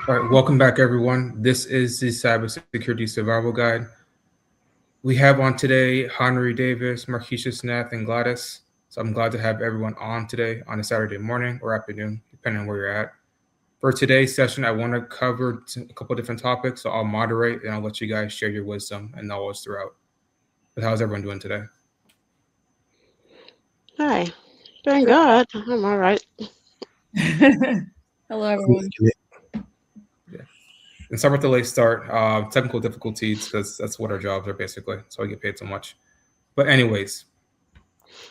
All right, welcome back, everyone. This is the Cybersecurity Survival Guide. We have on today Henri Davis, Markeisha Snaith, and Gladys. So I'm glad to have everyone on today on a Saturday morning or afternoon, depending on where you're at. For today's session, I want to cover a couple different topics, so I'll moderate and I'll let you guys share your wisdom and knowledge throughout. But how's everyone doing today? Hi, doing good. I'm all right. Hello, everyone. Yeah. And start with the late start. Technical difficulties, because that's what our jobs are basically. So I get paid so much. But anyways,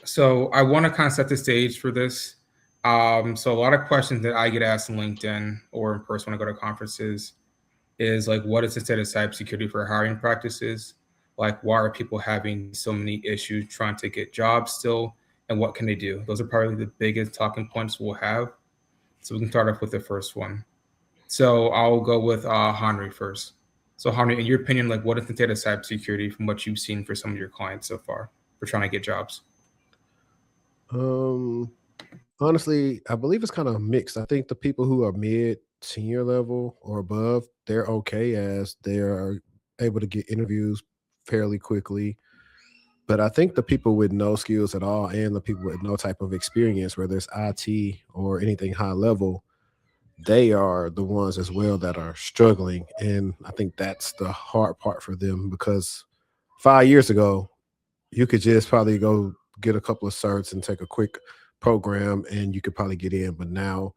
so I want to kind of set the stage for this. So a lot of questions that I get asked on LinkedIn or in person when I go to conferences is like, what is the state of cybersecurity for hiring practices? Like, why are people having so many issues trying to get jobs still? And what can they do? Those are probably the biggest talking points we'll have. So we can start off with the first one. So I'll go with Henri first. So Henri, in your opinion, like, what is the state of cybersecurity from what you've seen for some of your clients so far for trying to get jobs? Honestly, I believe it's kind of mixed. I think the people who are mid, senior level or above, they're okay as they are able to get interviews fairly quickly. But I think the people with no skills at all and the people with no type of experience, whether it's IT or anything high level, they are the ones as well that are struggling. And I think that's the hard part for them because 5 years ago, you could just probably go get a couple of certs and take a quick program and you could probably get in. But now,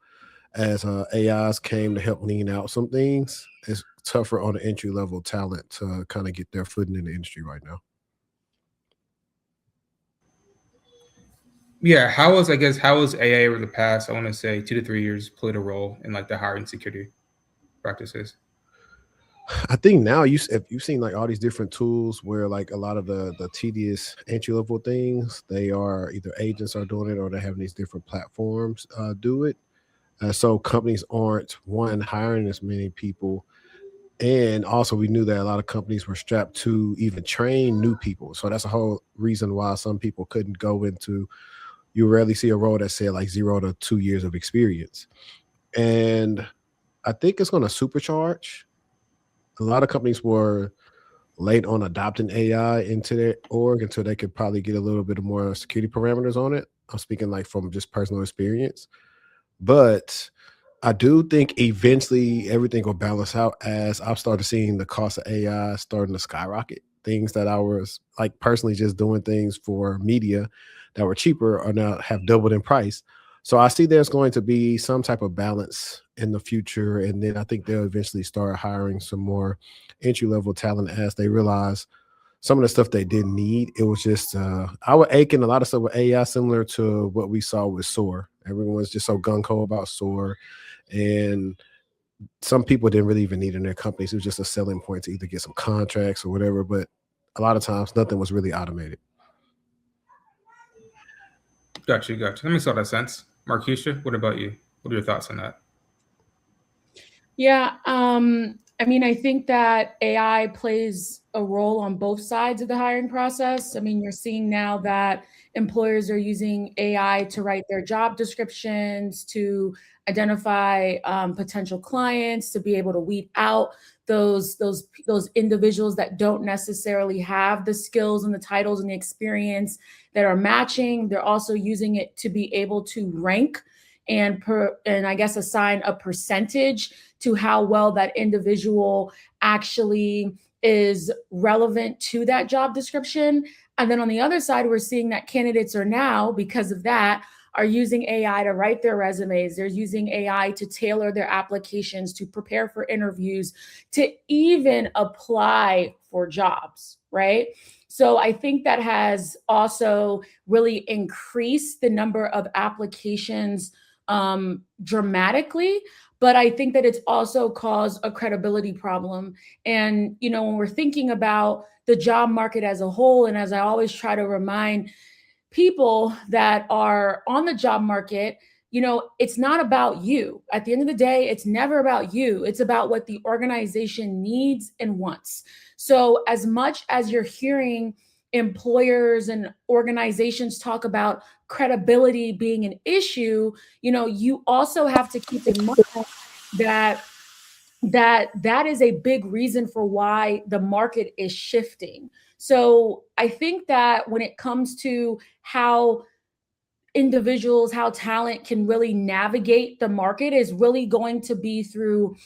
as AIs came to help lean out some things, it's tougher on the entry level talent to kind of get their footing in the industry right now. Yeah, how is AI over the past, I want to say 2 to 3 years played a role in like the hiring security practices? I think now if you've seen like all these different tools where like a lot of the tedious entry level things, they are either agents are doing it or they're having these different platforms do it. So companies aren't one hiring as many people, and also we knew that a lot of companies were strapped to even train new people. So that's a whole reason why some people couldn't go into. You rarely see a role that said like 0 to 2 years of experience, and I think it's going to supercharge. A lot of companies were late on adopting AI into their org until they could probably get a little bit more security parameters on it. I'm speaking like from just personal experience. But I do think eventually everything will balance out as I've started seeing the cost of AI starting to skyrocket. Things that I was like personally just doing things for media that were cheaper are now have doubled in price. So I see there's going to be some type of balance in the future. And then I think they'll eventually start hiring some more entry level talent as they realize some of the stuff they didn't need. It was just I would ache in a lot of stuff with AI similar to what we saw with SOAR. Everyone was just so gung-ho about SOAR, and some people didn't really even need it in their companies. It was just a selling point to either get some contracts or whatever, but a lot of times nothing was really automated. Gotcha. That makes a lot of sense. Markeisha, what about you? What are your thoughts on that? Yeah, I mean, I think that AI plays a role on both sides of the hiring process. I mean, you're seeing now that employers are using AI to write their job descriptions, to identify potential clients, to be able to weed out those individuals that don't necessarily have the skills and the titles and the experience that are matching. They're also using it to be able to rank and I guess assign a percentage to how well that individual actually is relevant to that job description. And then on the other side, we're seeing that candidates are now, because of that, are using AI to write their resumes. They're using AI to tailor their applications, to prepare for interviews, to even apply for jobs, right? So I think that has also really increased the number of applications dramatically. But I think that it's also caused a credibility problem. And, when we're thinking about the job market as a whole, and as I always try to remind people that are on the job market, it's not about you. At the end of the day, it's never about you. It's about what the organization needs and wants. So as much as you're hearing employers and organizations talk about credibility being an issue, you also have to keep in mind that that is a big reason for why the market is shifting. So I think that when it comes to how individuals, how talent can really navigate the market is really going to be through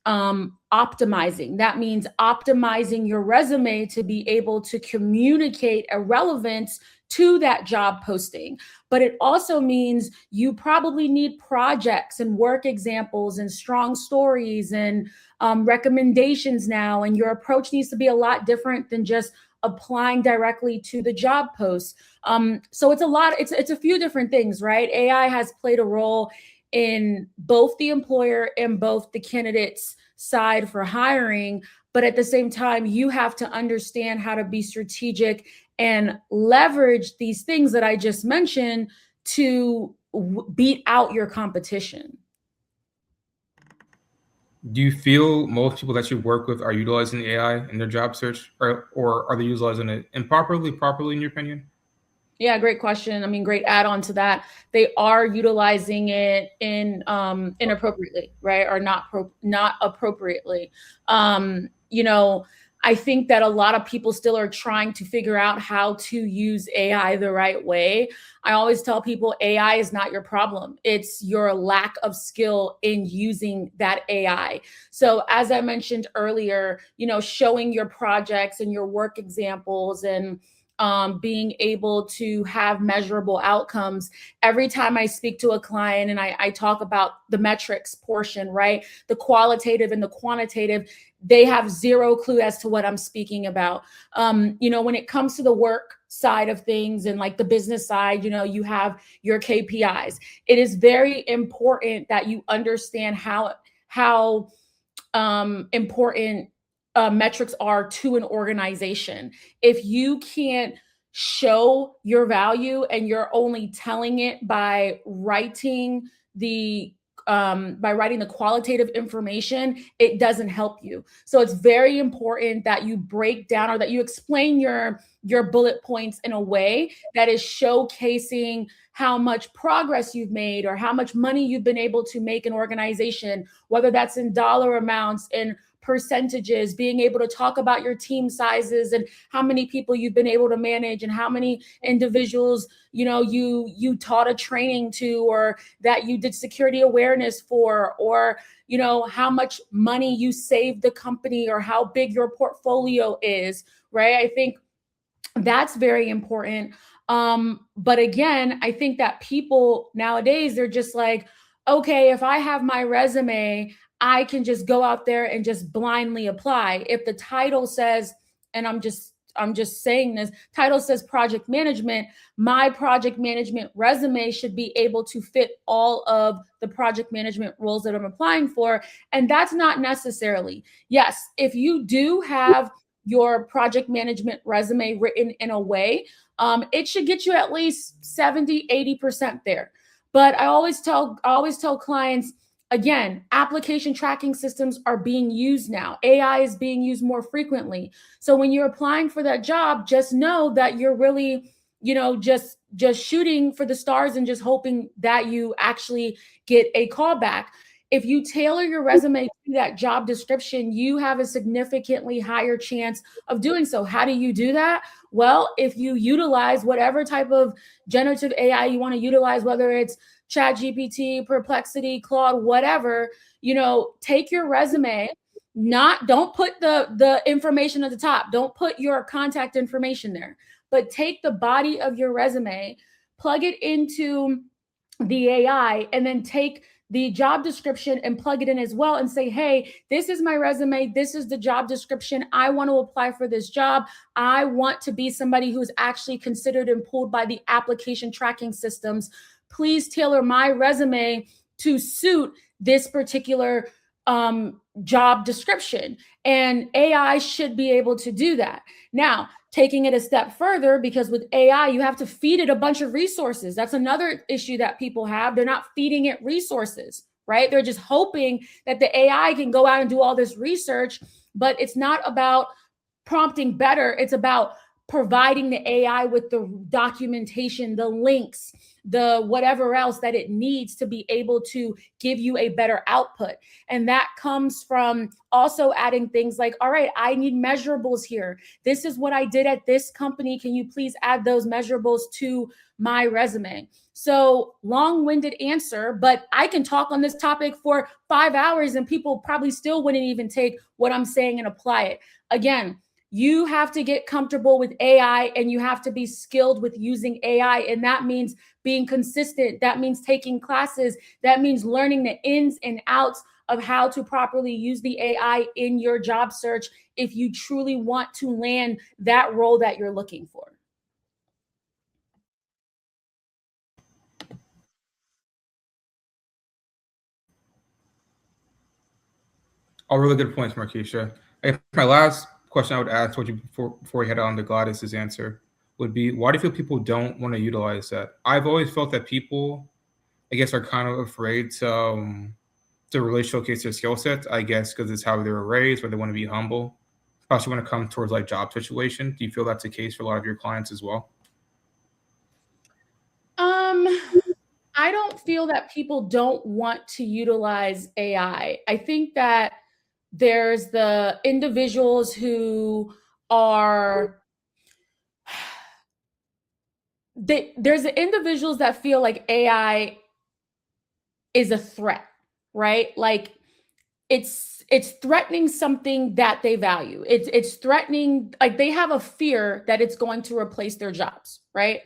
optimizing. That means optimizing your resume to be able to communicate a relevance to that job posting. But it also means you probably need projects and work examples and strong stories and recommendations now. And your approach needs to be a lot different than just applying directly to the job post. So it's a few different things, right? AI has played a role in both the employer and both the candidate's side for hiring. But at the same time, you have to understand how to be strategic and leverage these things that I just mentioned to beat out your competition. Do you feel most people that you work with are utilizing AI in their job search, or are they utilizing it improperly, properly, in your opinion? Yeah, great question. I mean, great add-on to that. They are utilizing it in inappropriately, right? Or not appropriately. You know, I think that a lot of people still are trying to figure out how to use AI the right way. I always tell people AI is not your problem. It's your lack of skill in using that AI. So as I mentioned earlier, you know, showing your projects and your work examples and being able to have measurable outcomes. Every time I speak to a client and I talk about the metrics portion, right? The qualitative and the quantitative, they have zero clue as to what I'm speaking about. You know, when it comes to the work side of things and like the business side, you know, you have your KPIs. It is very important that you understand how important metrics are to an organization. If you can't show your value and you're only telling it by writing the qualitative information, it doesn't help you. So it's very important that you break down or that you explain your bullet points in a way that is showcasing how much progress you've made or how much money you've been able to make an organization, whether that's in dollar amounts and percentages, being able to talk about your team sizes and how many people you've been able to manage and how many individuals, you know, you taught a training to, or that you did security awareness for, or, you know, how much money you saved the company or how big your portfolio is, right? I think that's very important. But again, I think that people nowadays, they're just like, okay, if I have my resume, I can just go out there and just blindly apply. If the title says, and I'm just saying this, title says project management, my project management resume should be able to fit all of the project management roles that I'm applying for. And that's not necessarily. Yes, if you do have your project management resume written in a way, it should get you at least 70, 80% there. But I always tell clients, again, application tracking systems are being used now. AI is being used more frequently. So when you're applying for that job, just know that you're really, you know, just shooting for the stars and just hoping that you actually get a call back. If you tailor your resume to that job description, you have a significantly higher chance of doing so. How do you do that? Well, if you utilize whatever type of generative AI you want to utilize, whether it's ChatGPT, Perplexity, Claude, whatever, you know, take your resume, don't put the information at the top. Don't put your contact information there, but take the body of your resume, plug it into the AI, and then take the job description and plug it in as well and say, hey, this is my resume. This is the job description. I want to apply for this job. I want to be somebody who's actually considered and pulled by the application tracking systems. Please tailor my resume to suit this particular job description. And AI should be able to do that. Now, taking it a step further, because with AI, you have to feed it a bunch of resources. That's another issue that people have. They're not feeding it resources, right? They're just hoping that the AI can go out and do all this research, but it's not about prompting better. It's about providing the AI with the documentation, the links, the whatever else that it needs to be able to give you a better output. And that comes from also adding things like, all right, I need measurables here. This is what I did at this company. Can you please add those measurables to my resume? So long-winded answer, but I can talk on this topic for 5 hours and people probably still wouldn't even take what I'm saying and apply it. Again, you have to get comfortable with AI and you have to be skilled with using AI. And that means being consistent. That means taking classes. That means learning the ins and outs of how to properly use the AI in your job search if you truly want to land that role that you're looking for. All really good points, Markeisha. My last question I would ask towards you before we head on to Gladys's answer would be, why do you feel people don't want to utilize that? I've always felt that people, I guess, are kind of afraid to really showcase their skill sets, I guess, because it's how they were raised, or they want to be humble, especially when it comes towards like job situation. Do you feel that's the case for a lot of your clients as well? I don't feel that people don't want to utilize AI. I think that there's the individuals who are, there's the individuals that feel like AI is a threat, right? Like it's threatening something that they value. It's threatening, like they have a fear that it's going to replace their jobs, right?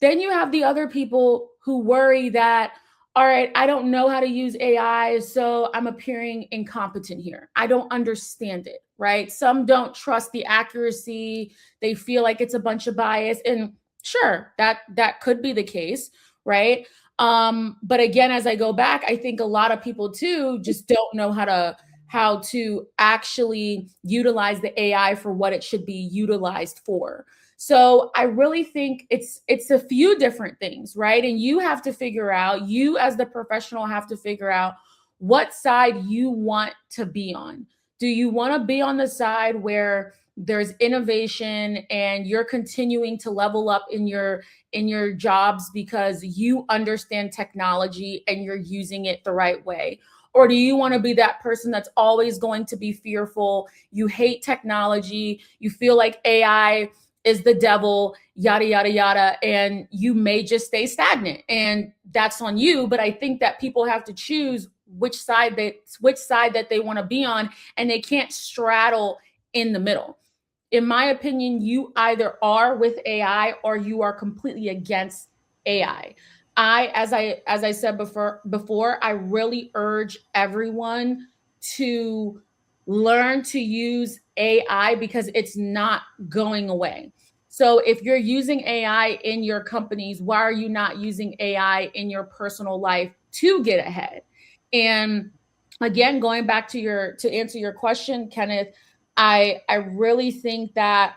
Then you have the other people who worry that, all right, I don't know how to use AI, so I'm appearing incompetent here. I don't understand it, right? Some don't trust the accuracy. They feel like it's a bunch of bias. And sure, that could be the case, right? But again, as I go back, I think a lot of people too just don't know how to actually utilize the AI for what it should be utilized for. So I really think it's a few different things, right? And you have to figure out, you as the professional have to figure out what side you want to be on. Do you want to be on the side where there's innovation and you're continuing to level up in your jobs because you understand technology and you're using it the right way? Or do you want to be that person that's always going to be fearful? You hate technology. You feel like AI is the devil, yada, yada, yada. And you may just stay stagnant, and that's on you. But I think that people have to choose which side that they want to be on, and they can't straddle in the middle. In my opinion, you either are with AI or you are completely against AI. As I said before, I really urge everyone to learn to use AI because it's not going away. So if you're using AI in your companies, why are you not using AI in your personal life to get ahead? And again, going back to answer your question, Kenneth, I really think that,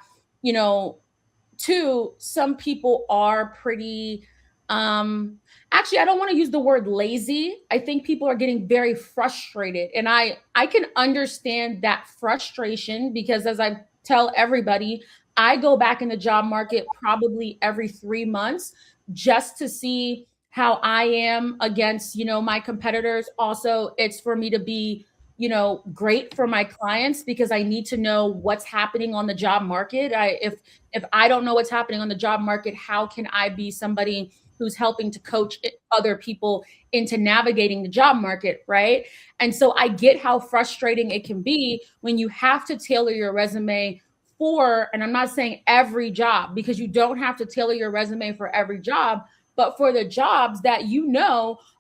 too, some people are pretty, actually, I don't want to use the word lazy. I think people are getting very frustrated. And I can understand that frustration because, as I tell everybody, I go back in the job market probably every 3 months just to see how I am against, my competitors. Also, it's for me to be, great for my clients because I need to know what's happening on the job market. If I don't know what's happening on the job market, how can I be somebody who's helping to coach other people into navigating the job market, right? And so I get how frustrating it can be when you have to tailor your resume for, and I'm not saying every job, because you don't have to tailor your resume for every job, but for the jobs that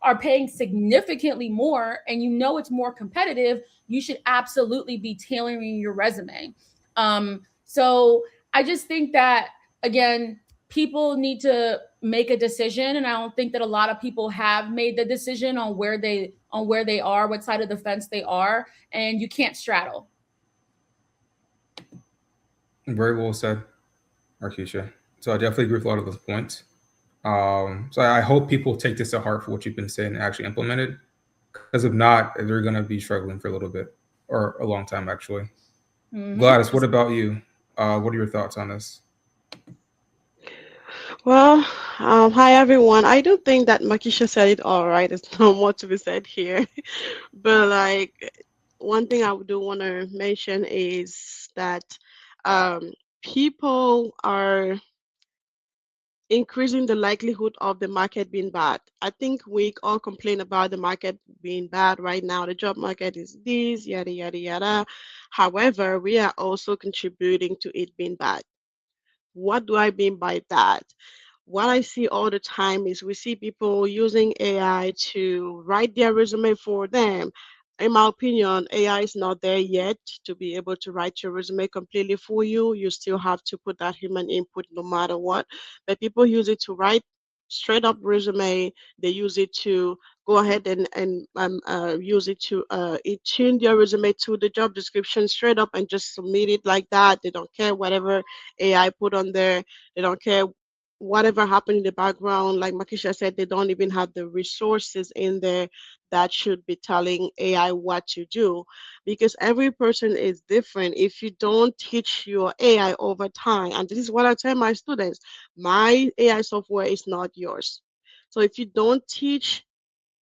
are paying significantly more and it's more competitive, you should absolutely be tailoring your resume. So I just think that, again, people need to make a decision. And I don't think that a lot of people have made the decision on where they are, what side of the fence they are, and you can't straddle. Very well said, Markeisha. So I definitely agree with a lot of those points. So I hope people take this to heart for what you've been saying and actually implement it. Because if not, they're going to be struggling for a little bit or a long time, actually. Mm-hmm. Gladys, what about you? What are your thoughts on this? Well, hi everyone. I don't think that Makisha said it all right. There's no more to be said here. But like one thing I do want to mention is that um, people are increasing the likelihood of the market being bad. I think we all complain about the market being bad right now. The job market is this, yada, yada, yada. However, we are also contributing to it being bad. What do I mean by that? What I see all the time is we see people using AI to write their resume for them. In my opinion, AI is not there yet to be able to write your resume completely for you. You still have to put that human input no matter what. But people use it to write straight up resume. They use it to go ahead and use it to tune their resume to the job description straight up and just submit it like that. They don't care whatever AI put on there. They don't care whatever happened in the background. Like Makisha said, they don't even have the resources in there that should be telling AI what to do because every person is different. If you don't teach your AI over time, and this is what I tell my students, my AI software is not yours. So if you don't teach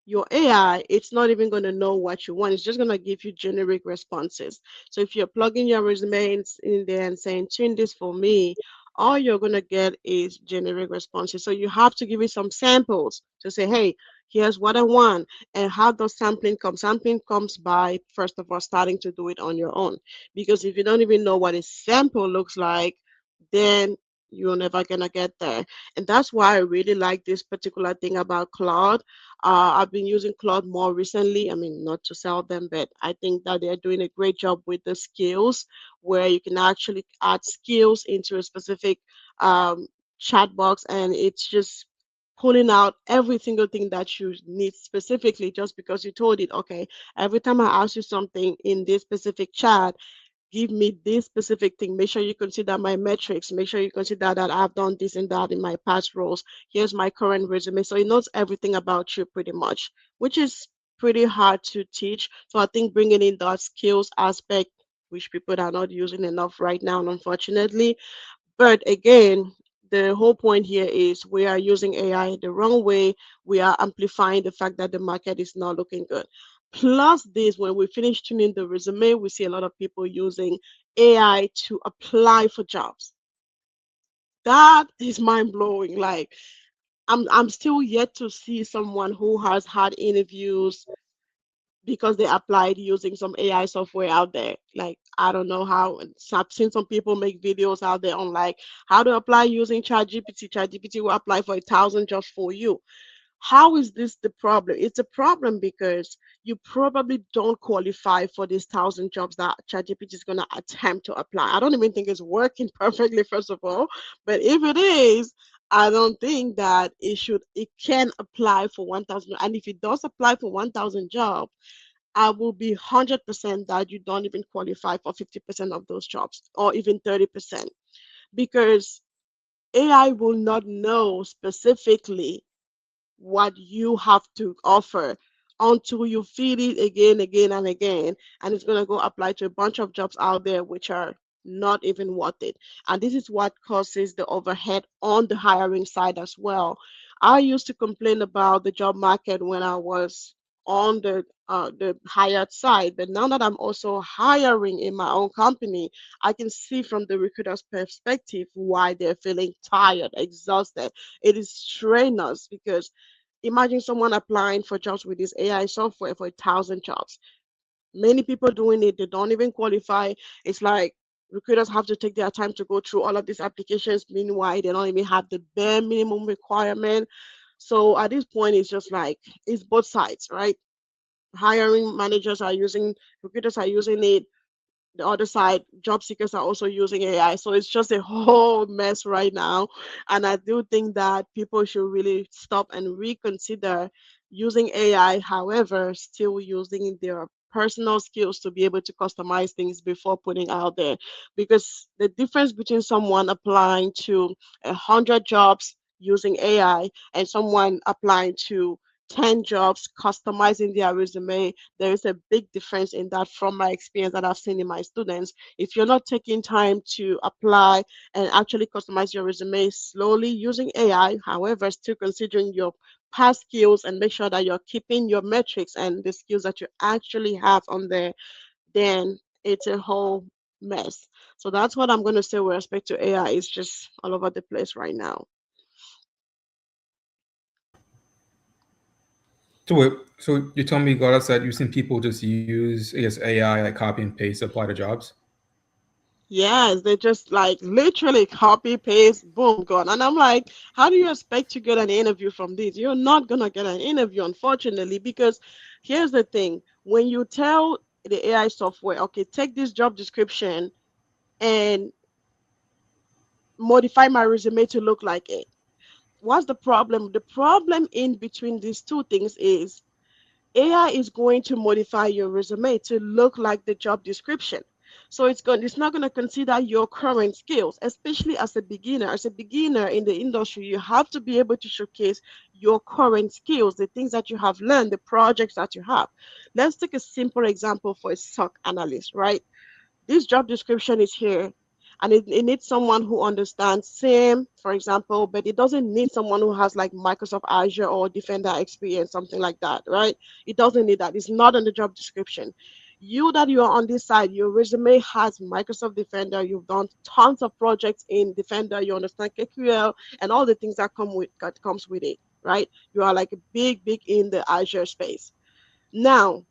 your AI, it's not even going to know what you want. It's just going to give you generic responses. So if you're plugging your resume in there and saying, tune this for me, all you're going to get is generic responses. So you have to give it some samples to say, hey, here's what I want. And how does sampling come? Sampling comes by, first of all, starting to do it on your own. Because if you don't even know what a sample looks like, then you're never going to get there. And that's why I really like this particular thing about Claude. I've been using Claude more recently. I mean, not to sell them, but I think that they're doing a great job with the skills where you can actually add skills into a specific um, chat box and it's just pulling out every single thing that you need specifically just because you told it, okay, every time I ask you something in this specific chat, give me this specific thing. Make sure you consider my metrics. Make sure you consider that I've done this and that in my past roles. Here's my current resume. So it knows everything about you pretty much, which is pretty hard to teach. So I think bringing in that skills aspect, which people are not using enough right now, unfortunately, but again, the whole point here is we are using AI the wrong way. We are amplifying the fact that the market is not looking good. Plus, this, when we finish tuning the resume, we see a lot of people using AI to apply for jobs. That is mind blowing. Like, I'm still yet to see someone who has had interviews because they applied using some AI software out there. Like, I don't know how. I've seen some people make videos out there on like how to apply using ChatGPT. ChatGPT will apply for 1,000 jobs for you. How is this the problem? It's a problem because you probably don't qualify for these 1,000 jobs that ChatGPT is going to attempt to apply. I don't even think it's working perfectly, first of all. But if it is, I don't think that it can apply for 1,000. And if it does apply for 1,000 jobs, I will be 100% that you don't even qualify for 50% of those jobs or even 30% because AI will not know specifically what you have to offer until you feed it again, again, and again. And it's going to go apply to a bunch of jobs out there which are not even worth it. And this is what causes the overhead on the hiring side as well. I used to complain about the job market when I was on the hired side, but now that I'm also hiring in my own company, I can see from the recruiter's perspective why they're feeling tired, exhausted. It is strenuous because imagine someone applying for jobs with this AI software for 1,000 jobs. Many people doing it, they don't even qualify. It's like recruiters have to take their time to go through all of these applications. Meanwhile, they don't even have the bare minimum requirement. So at this point, it's just like it's both sides, right? Hiring managers are using, recruiters are using it, the other side, job seekers are also using AI. So it's just a whole mess right now. And I do think that people should really stop and reconsider using AI, however, still using their personal skills to be able to customize things before putting out there. Because the difference between someone applying to 100 jobs using AI and someone applying to 10 jobs, customizing their resume. There is a big difference in that from my experience that I've seen in my students. If you're not taking time to apply and actually customize your resume slowly using AI, however, still considering your past skills and make sure that you're keeping your metrics and the skills that you actually have on there, then it's a whole mess. So that's what I'm going to say with respect to AI. It's just all over the place right now. So wait, so you told me, Gladys, that you've seen people just use, I guess, AI like copy and paste to apply to jobs. Yes, they just like literally copy, paste, boom, gone. And I'm like, how do you expect to get an interview from this? You're not gonna get an interview, unfortunately, because here's the thing. When you tell the AI software, okay, take this job description and modify my resume to look like it. What's the problem? The problem in between these two things is AI is going to modify your resume to look like the job description. So it's not going to consider your current skills, especially as a beginner. As a beginner in the industry, you have to be able to showcase your current skills, the things that you have learned, the projects that you have. Let's take a simple example for a SOC analyst, right? This job description is here, and it needs someone who understands SIM, for example, but it doesn't need someone who has like Microsoft Azure or Defender experience, something like that, right? It doesn't need that. It's not on the job description. You that you are on this side, your resume has Microsoft Defender. You've done tons of projects in Defender. You understand KQL and all the things that comes with it, right? You are like a big in the Azure space. Now,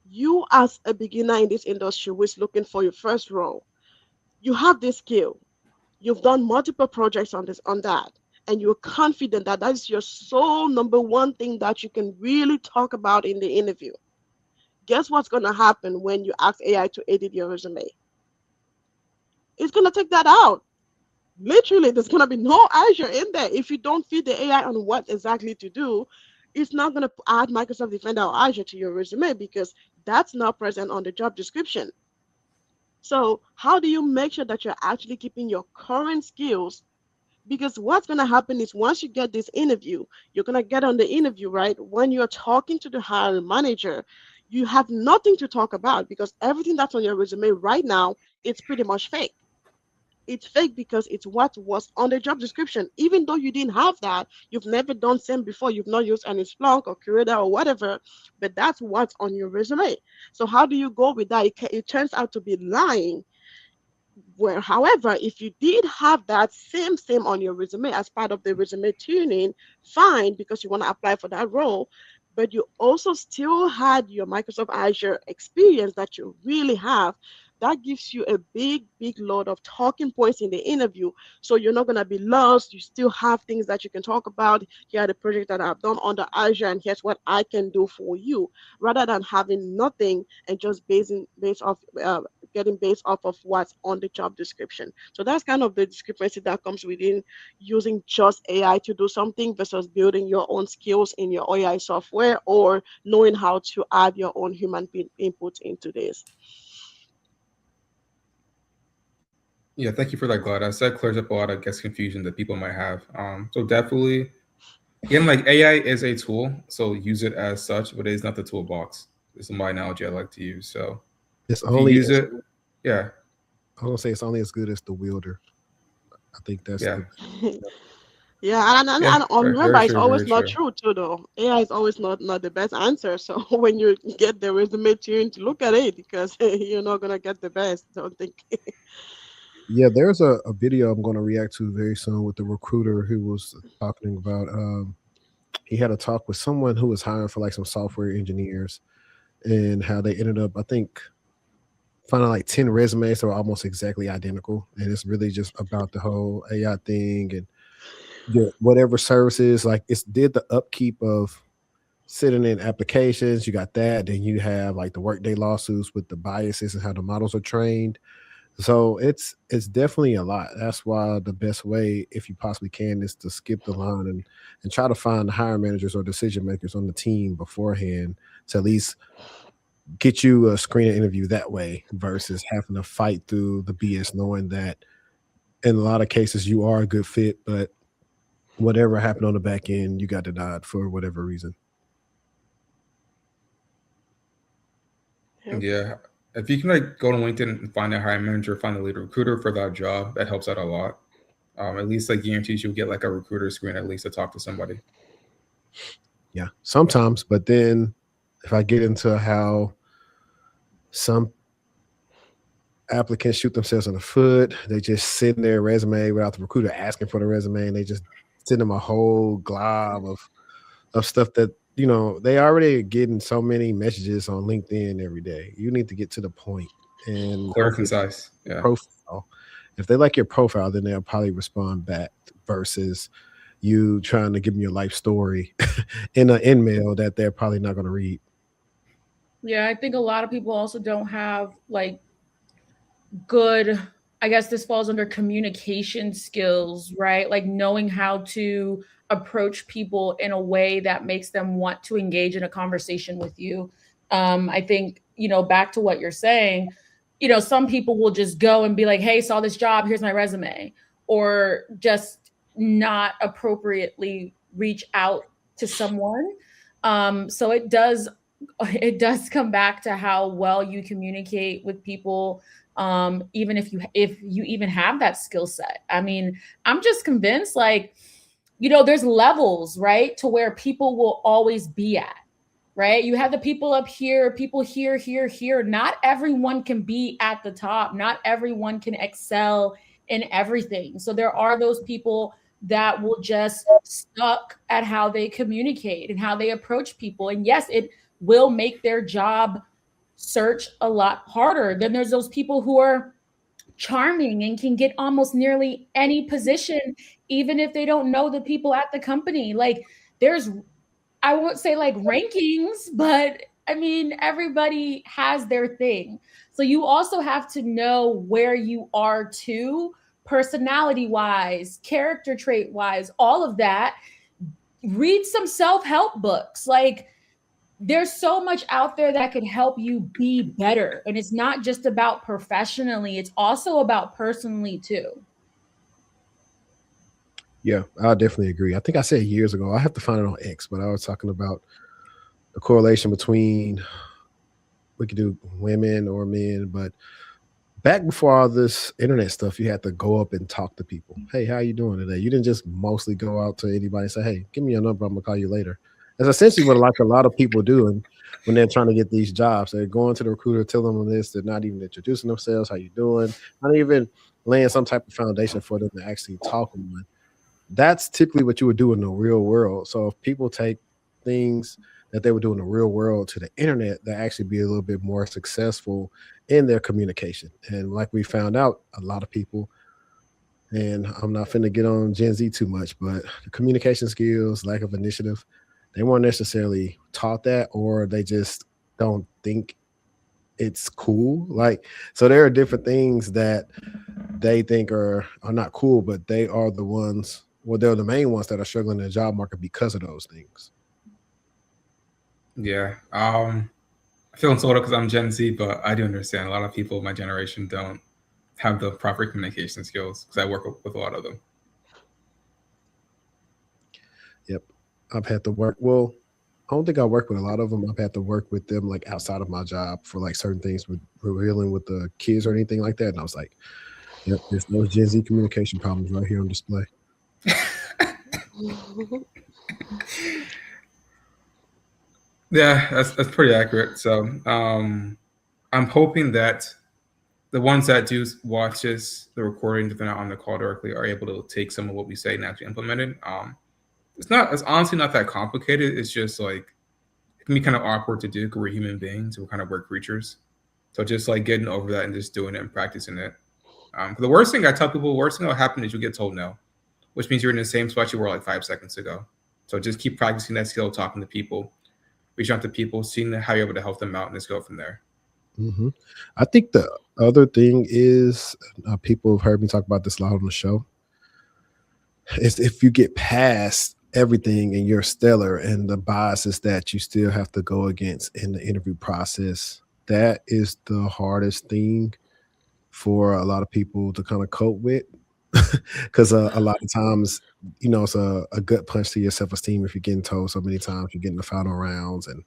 you as a beginner in this industry who is looking for your first role, you have this skill. You've done multiple projects on that, and you're confident that that is your sole number one thing that you can really talk about in the interview. Guess what's going to happen when you ask AI to edit your resume? It's going to take that out. Literally, there's going to be no Azure in there. If you don't feed the AI on what exactly to do, it's not going to add Microsoft Defender or Azure to your resume because that's not present on the job description. So how do you make sure that you're actually keeping your current skills? Because what's going to happen is once you get this interview, you're going to get on the interview, right? When you're talking to the hiring manager, you have nothing to talk about because everything that's on your resume right now, it's pretty much fake. It's fake because it's what was on the job description. Even though you didn't have that, you've never done SIM before, you've not used any Splunk or Curator or whatever, but that's what's on your resume. So how do you go with that? It turns out to be lying. Where, however, if you did have that same on your resume as part of the resume tuning, fine, because you want to apply for that role, but you also still had your Microsoft Azure experience that you really have, that gives you a big load of talking points in the interview. So you're not going to be lost. You still have things that you can talk about. Here are the projects that I've done under Azure, and here's what I can do for you, rather than having nothing and just getting based off of what's on the job description. So that's kind of the discrepancy that comes within using just AI to do something versus building your own skills in your AI software or knowing how to add your own human input into this. Yeah, thank you for that, Gladys. That clears up a lot of, I guess, confusion that people might have. So definitely, again, like AI is a tool, so use it as such, but it is not the toolbox. This is my analogy I like to use. So It's if you only use it, yeah, I'm gonna say it's only as good as the wielder. I think that's yeah, the Yeah, yeah, and very remember, it's true, very always not true. true too, though. AI is always not the best answer. So when you get the resume tuned, look at it because you're not gonna get the best. Don't think. yeah. There's a video I'm gonna react to very soon with the recruiter who was talking about he had a talk with someone who was hiring for like some software engineers and how they ended up, I think, finding like 10 resumes that were almost exactly identical. And it's really just about the whole AI thing and whatever services, like it's did the upkeep of sitting in applications. You got that. Then you have like the workday lawsuits with the biases and how the models are trained. So it's definitely a lot. That's why the best way, if you possibly can, is to skip the line and try to find the hiring managers or decision makers on the team beforehand to at least get you a screening interview that way versus having to fight through the BS, knowing that in a lot of cases you are a good fit, but whatever happened on the back end, you got denied for whatever reason. Yeah. If you can like go to LinkedIn and find a hiring manager, find a lead recruiter for that job, that helps out a lot. At least like guarantees you'll get like a recruiter screen at least to talk to somebody. Yeah, sometimes. But then if I get into how some applicants shoot themselves in the foot, they just send their resume without the recruiter asking for the resume, and they just send them a whole glob of stuff that, you know, they already getting so many messages on LinkedIn every day. You need to get to the point and Clear and concise. Yeah. profile. If they like your profile, then they'll probably respond back versus you trying to give them your life story in an email that they're probably not going to read. Yeah, I think a lot of people also don't have like good, I guess this falls under communication skills, right? Like knowing how to approach people in a way that makes them want to engage in a conversation with you. I think, back to what you're saying, some people will just go and be like, hey, saw this job, here's my resume, or just not appropriately reach out to someone. So it does come back to how well you communicate with people, even if you even have that skill set. I mean, I'm just convinced, like, there's levels, right, to where people will always be at, right? You have the people up here, people here, here, here. Not everyone can be at the top. Not everyone can excel in everything. So there are those people that will just stuck at how they communicate and how they approach people. And yes, it will make their job search a lot harder. Then there's those people who are charming and can get almost nearly any position, even if they don't know the people at the company. Like there's, I won't say like rankings, but I mean, everybody has their thing. So you also have to know where you are too, personality wise, character trait wise, all of that. Read some self-help books. Like there's so much out there that can help you be better. And it's not just about professionally, it's also about personally too. Yeah, I definitely agree. I think I said years ago, I have to find it on X, but I was talking about the correlation between we could do women or men, but back before all this internet stuff, you had to go up and talk to people. Hey, how you doing today? You didn't just mostly go out to anybody and say, hey, give me your number, I'm gonna call you later. That's essentially what like a lot of people do when they're trying to get these jobs. They're going to the recruiter, telling them this, they're not even introducing themselves, how you doing, not even laying some type of foundation for them to actually talk on. That's typically what you would do in the real world. So if people take things that they would do in the real world to the internet, they actually be a little bit more successful in their communication. And like we found out, a lot of people, and I'm not finna get on Gen Z too much, but the communication skills, lack of initiative, they weren't necessarily taught that, or they just don't think it's cool. Like, so there are different things that they think are not cool, but they are the ones, well, they're the main ones that are struggling in the job market because of those things. Yeah. I feel insulted because I'm Gen Z, but I do understand a lot of people of my generation don't have the proper communication skills because I work with a lot of them. Yep. I've had to work. Well, I don't think I work with a lot of them. I've had to work with them like outside of my dealing for like certain things with dealing with the kids or anything like that. And I was like, yep, there's no Gen Z communication problems right here on display. Yeah, that's pretty accurate. So I'm hoping that the ones that do watch this, the recording, if they're not on the call directly, are able to take some of what we say and actually implement it. It's honestly not that complicated. It's just like it can be kind of awkward to do because we're human beings. We're kind of work creatures. So just like getting over that and just doing it and practicing it. The worst thing I tell people, the worst thing that will happen is you get told no, which means you're in the same spot you were like 5 seconds ago. So just keep practicing that skill, talking to people, reaching out to people, seeing how you're able to help them out, and just go from there. Mm-hmm. I think the other thing is people have heard me talk about this a lot on the show. Is if you get past everything and you're stellar and the biases that you still have to go against in the interview process, that is the hardest thing for a lot of people to kind of cope with. Because a lot of times, it's a gut punch to your self-esteem if you're getting told so many times you're getting the final rounds and,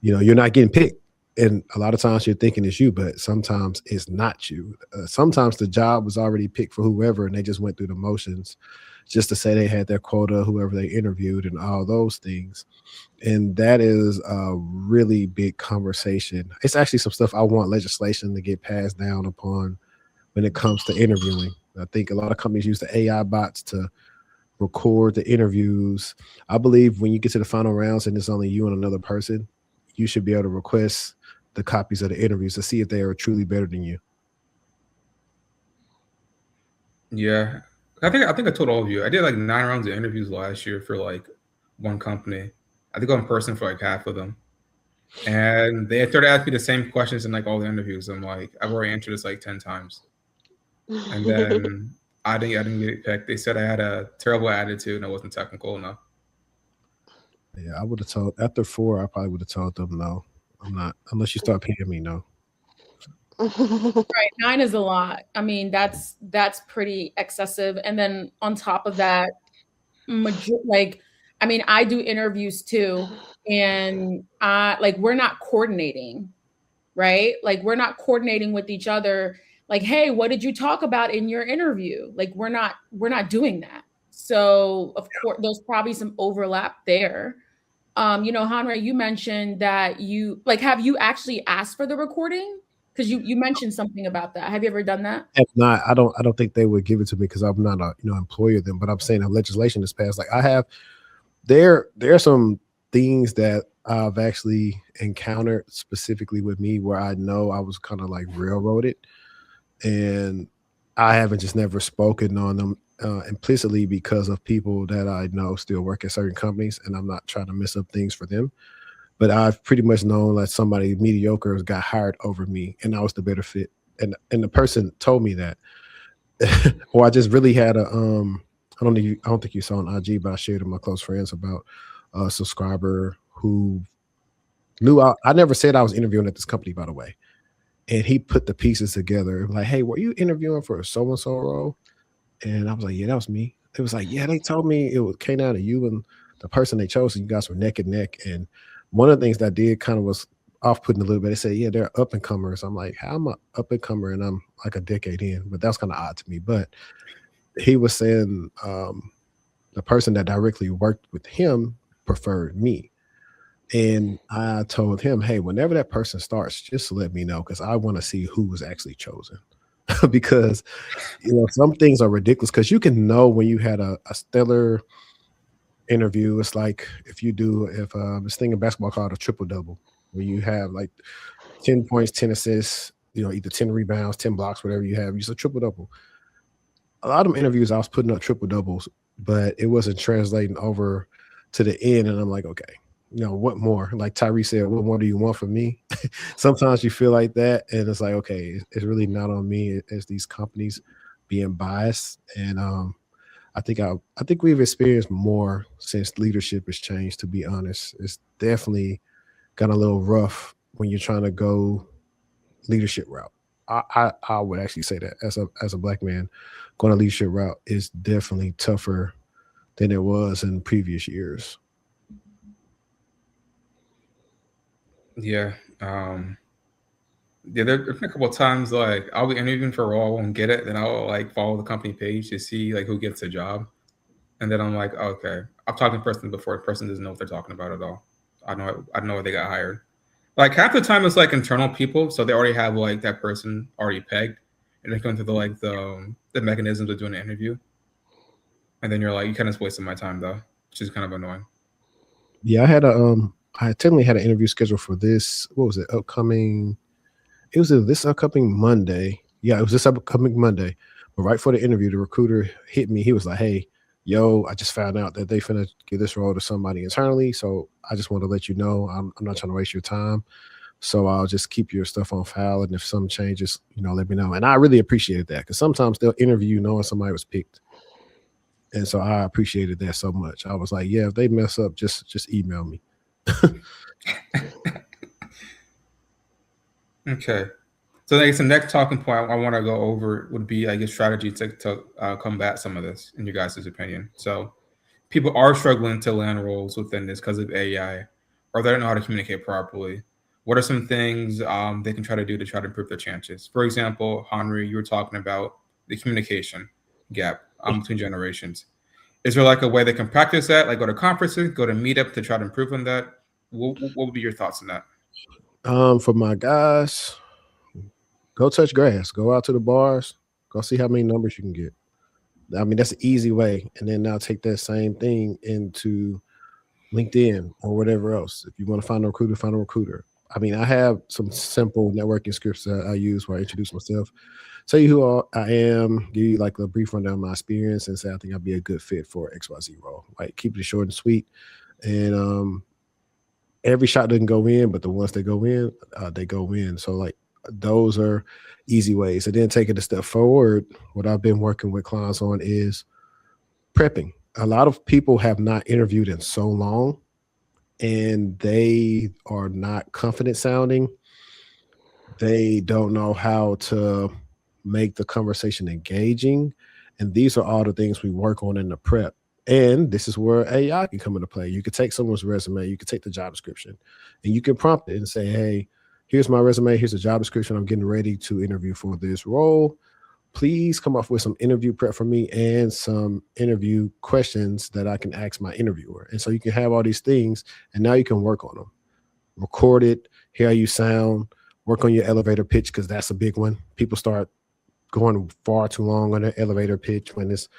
you're not getting picked. And a lot of times you're thinking it's you, but sometimes it's not you. Sometimes the job was already picked for whoever, and they just went through the motions just to say they had their quota, whoever they interviewed, and all those things. And that is a really big conversation. It's actually some stuff I want legislation to get passed down upon when it comes to interviewing. I think a lot of companies use the AI bots to record the interviews. I believe when you get to the final rounds and it's only you and another person, you should be able to request the copies of the interviews to see if they are truly better than you. Yeah, I think I told all of you I did like 9 rounds of interviews last year for like one company. I think I'm in person for like half of them, and they started asking me the same questions in like all the interviews. I'm like, I've already answered this like 10 times, and then I didn't get picked. They said I had a terrible attitude and I wasn't technical enough. Yeah, I would have told after 4, I probably would have told them no. I'm not unless you start paying me, no. Right, 9 is a lot. I mean, that's pretty excessive. And then on top of that, like, I mean, I do interviews too, and like we're not coordinating, right? Like we're not coordinating with each other. Like, hey, what did you talk about in your interview? Like we're not doing that. So of course, there's probably some overlap there. Henri, you mentioned that have you actually asked for the recording? Because you mentioned something about that. Have you ever done that? If not, I don't think they would give it to me because I'm not a employer of them. But I'm saying that legislation is passed. Like I have there are some things that I've actually encountered specifically with me where I know I was kind of like railroaded, and I haven't just never spoken on them implicitly because of people that I know still work at certain companies, and I'm not trying to mess up things for them. But I've pretty much known that somebody mediocre has got hired over me, and I was the better fit. And the person told me that. Or I just really had a I don't think you saw on IG, but I shared with my close friends about a subscriber who knew I never said I was interviewing at this company, by the way. And he put the pieces together, like, hey, were you interviewing for a so and so role? And I was like, yeah, that was me. It was like, yeah, they told me came down to you and the person they chose, and you guys were neck and neck. And one of the things that I did kind of was off putting a little bit. They said, yeah, they're up and comers. I'm like, how am I up and comer and I'm like a decade in? But that was kind of odd to me. But he was saying the person that directly worked with him preferred me. And I told him, hey, whenever that person starts, just let me know because I want to see who was actually chosen. Because some things are ridiculous because you can know when you had a stellar interview. It's like if this thing in basketball called a triple double, where you have like 10 points, 10 assists, either 10 rebounds, 10 blocks, whatever you have. It's a triple double. A lot of them interviews, I was putting up triple doubles, but it wasn't translating over to the end. And I'm like, okay, what more? Like Tyree said, what more do you want from me? Sometimes you feel like that, and it's like, okay, it's really not on me. It's these companies being biased, and I think we've experienced more since leadership has changed. To be honest, it's definitely got a little rough when you're trying to go leadership route. I would actually say that as a black man, going a leadership route is definitely tougher than it was in previous years. Yeah. Yeah, there's been a couple of times like I'll be interviewing for a role, I won't get it, then I'll like follow the company page to see like who gets the job, and then I'm like, okay, I've talked to the person before. The person doesn't know what they're talking about at all. I don't know why they got hired. Like half the time it's like internal people, so they already have like that person already pegged, and they come through the mechanisms of doing an interview, and then you're like, you kind of wasted my time though, which is kind of annoying. Yeah, I technically had an interview scheduled for this. What was it? It was this upcoming Monday. Yeah, it was this upcoming Monday. But right before the interview, the recruiter hit me. He was like, hey, yo, I just found out that they finna give this role to somebody internally. So I just want to let you know I'm not trying to waste your time. So I'll just keep your stuff on file. And if some changes, let me know. And I really appreciated that because sometimes they'll interview you knowing somebody was picked. And so I appreciated that so much. I was like, yeah, if they mess up, just email me. Okay. So I guess the next talking point I want to go over would be, I guess, strategy to combat some of this, in your guys' opinion. So people are struggling to land roles within this because of AI, or they don't know how to communicate properly. what are some things they can try to do to try to improve their chances? For example, Henri, you were talking about the communication gap between generations. Is there like a way they can practice that, like go to conferences, go to meetup to try to improve on that? What would be your thoughts on that? For my guys, go touch grass, go out to the bars, go see how many numbers you can get. I mean, that's an easy way. And then now take that same thing into LinkedIn or whatever else. If you want to find a recruiter, find a recruiter. I mean, I have some simple networking scripts that I use where I introduce myself, tell you who I am, give you like a brief rundown of my experience, and say I think I'd be a good fit for XYZ role. Like keep it short and sweet. And every shot doesn't go in, but the ones that go in, they go in. So like those are easy ways. And then taking a step forward, what I've been working with clients on is prepping. A lot of people have not interviewed in so long and they are not confident sounding. They don't know how to make the conversation engaging. And these are all the things we work on in the prep. And this is where AI can come into play. You could take someone's resume, you could take the job description, and you can prompt it and say, hey, here's my resume, here's the job description. I'm getting ready to interview for this role. Please come up with some interview prep for me and some interview questions that I can ask my interviewer. And so you can have all these things, and now you can work on them. Record it, hear how you sound, work on your elevator pitch, because that's a big one. People start going far too long on their elevator pitch when it's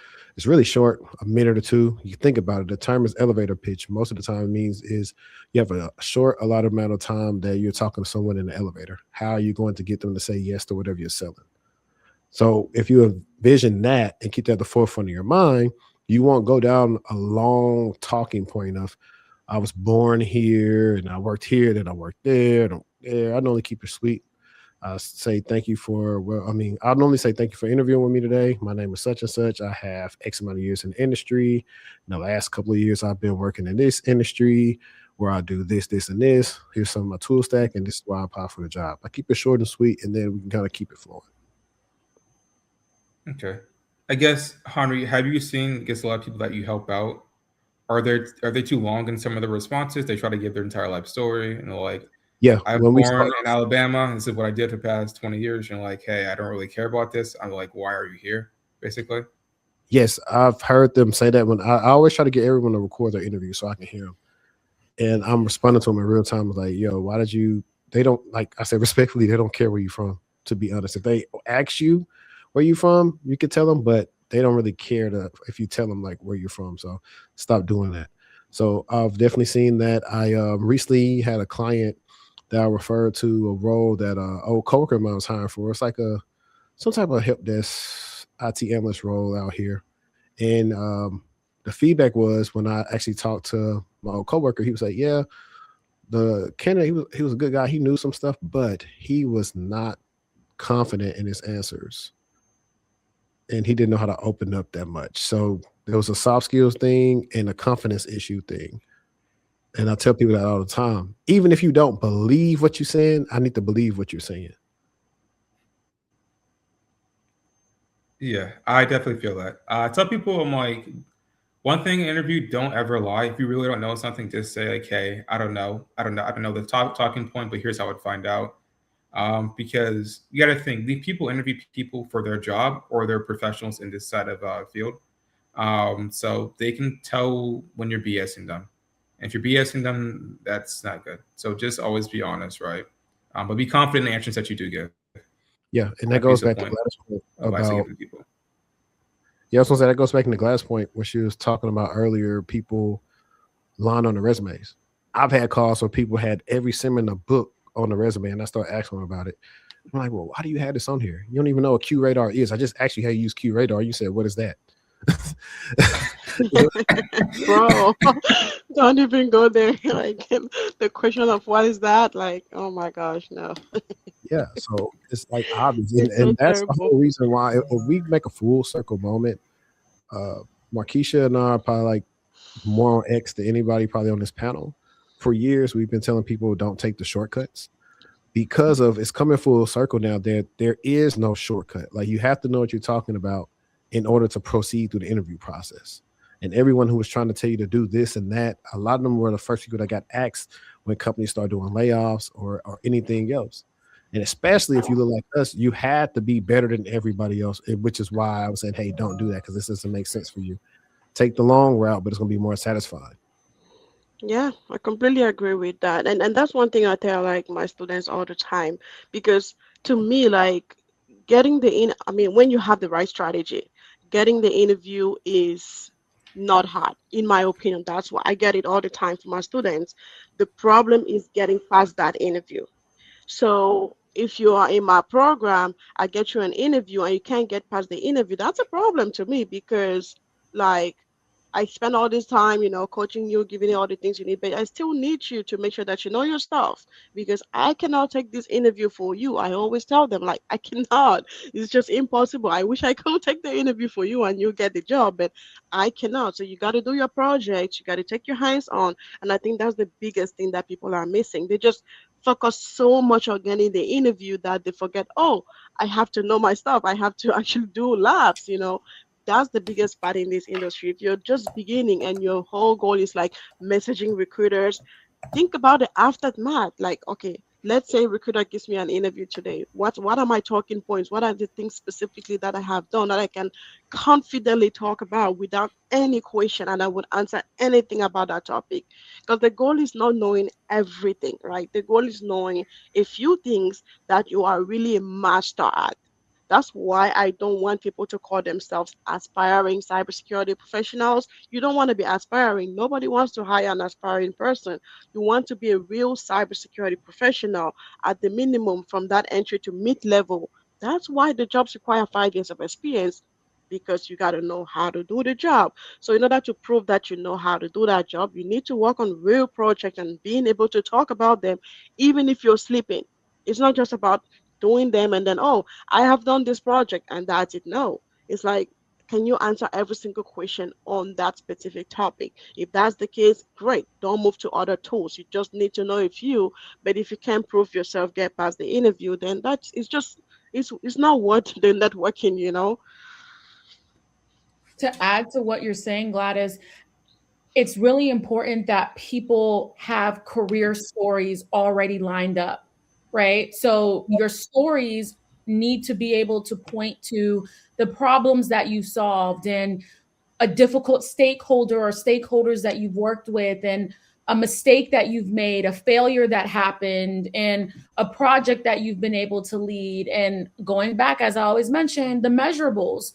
really short, a minute or two. You think about it. The term is elevator pitch. Most of the time it means is you have a short, a lot of amount of time that you're talking to someone in the elevator. How are you going to get them to say yes to whatever you're selling? So if you envision that and keep that at the forefront of your mind, you won't go down a long talking point of, I was born here and I worked here, then I worked there. I'd only keep it sweet. Say thank you for, I'd only say thank you for interviewing with me today. My name is such and such. I have X amount of years in the industry. In the last couple of years, I've been working in this industry where I do this, this, and this. Here's some of my tool stack, and this is why I apply for the job. I keep it short and sweet, and then we can kind of keep it flowing. Okay. I guess, Henri, have you seen, I guess, a lot of people that you help out, are they too long in some of the responses? They try to give their entire life story, and they're like, yeah, I was born in Alabama. This is what I did for the past 20 years. And like, hey, I don't really care about this. I'm like, why are you here? Basically. Yes, I've heard them say that. When I always try to get everyone to record their interview so I can hear them. And I'm responding to them in real time. I was like, yo, why did you, they don't, like I said, respectfully, they don't care where you're from, to be honest. If they ask you where you from, you can tell them, but they don't really care if you tell them like where you're from. So stop doing that. So I've definitely seen that. I recently had a client that I referred to a role that old coworker of mine was hiring for. It's like some type of help desk IT analyst role out here. And the feedback was when I actually talked to my old coworker, he was like, yeah, the candidate, he was a good guy. He knew some stuff, but he was not confident in his answers. And he didn't know how to open up that much. So there was a soft skills thing and a confidence issue thing. And I tell people that all the time. Even if you don't believe what you're saying, I need to believe what you're saying. Yeah, I definitely feel that. I tell people, I'm like, one thing in an interview, don't ever lie. If you really don't know something, just say like, hey, I don't know the talking point, but here's how I'd find out. Because you got to think, the people interview people for their job or they're professionals in this side of field. So they can tell when you're BSing them. And if you're BSing them, that's not good. So just always be honest, right? But be confident in the answers that you do give. Yeah, and that goes back to Gladys' point about people. Yeah, I was gonna say that goes back to Gladys' point where she was talking about earlier, people lying on the resumes. I've had calls where people had every sim in the book on the resume, and I start asking them about it. I'm like, well, why do you have this on here? You don't even know what Q radar is. I just actually had you use Q radar. You said, what is that? Bro, don't even go there. Like the question of what is that? Like, oh my gosh, no. Yeah, so it's like obvious, and that's the whole reason why if we make a full circle moment, Markeisha and I are probably like more on X than anybody probably on this panel. For years, we've been telling people don't take the shortcuts because of it's coming full circle now. There is no shortcut. Like you have to know what you're talking about in order to proceed through the interview process. And everyone who was trying to tell you to do this and that, a lot of them were the first people that got asked when companies start doing layoffs or anything else. And especially if you look like us, you had to be better than everybody else, which is why I was saying, hey, don't do that because this doesn't make sense for you. Take the long route, but it's going to be more satisfying. Yeah, I completely agree with that. And that's one thing I tell like my students all the time because to me like getting the in I mean when you have the right strategy, getting the interview is not hard in my opinion. That's why I get it all the time from my students. The problem is getting past that interview. So if you are in my program, I get you an interview and you can't get past the interview, that's a problem to me because like I spend all this time, coaching you, giving you all the things you need, but I still need you to make sure that you know your stuff because I cannot take this interview for you. I always tell them, like, I cannot. It's just impossible. I wish I could take the interview for you and you get the job, but I cannot. So you got to do your project, you got to take your hands on. And I think that's the biggest thing that people are missing. They just focus so much on getting the interview that they forget, oh, I have to know my stuff. I have to actually do labs. That's the biggest part in this industry. If you're just beginning and your whole goal is like messaging recruiters, think about the aftermath. Like, okay, let's say recruiter gives me an interview today. What are my talking points? What are the things specifically that I have done that I can confidently talk about without any question and I would answer anything about that topic? Because the goal is not knowing everything, right? The goal is knowing a few things that you are really a master at. That's why I don't want people to call themselves aspiring cybersecurity professionals. You don't want to be aspiring. Nobody wants to hire an aspiring person. You want to be a real cybersecurity professional at the minimum from that entry to mid level. That's why the jobs require 5 years of experience because you got to know how to do the job. So, in order to prove that you know how to do that job, you need to work on real projects and being able to talk about them even if you're sleeping. It's not just about doing them and then, oh, I have done this project and that's it. No, it's like, can you answer every single question on that specific topic? If that's the case, great. Don't move to other tools. You just need to know a few. But if you can't prove yourself, get past the interview, then that's it's just it's not worth the networking. To add to what you're saying, Gladys, it's really important that people have career stories already lined up, right? So your stories need to be able to point to the problems that you solved and a difficult stakeholder or stakeholders that you've worked with and a mistake that you've made, a failure that happened, and a project that you've been able to lead. And going back, as I always mention, the measurables,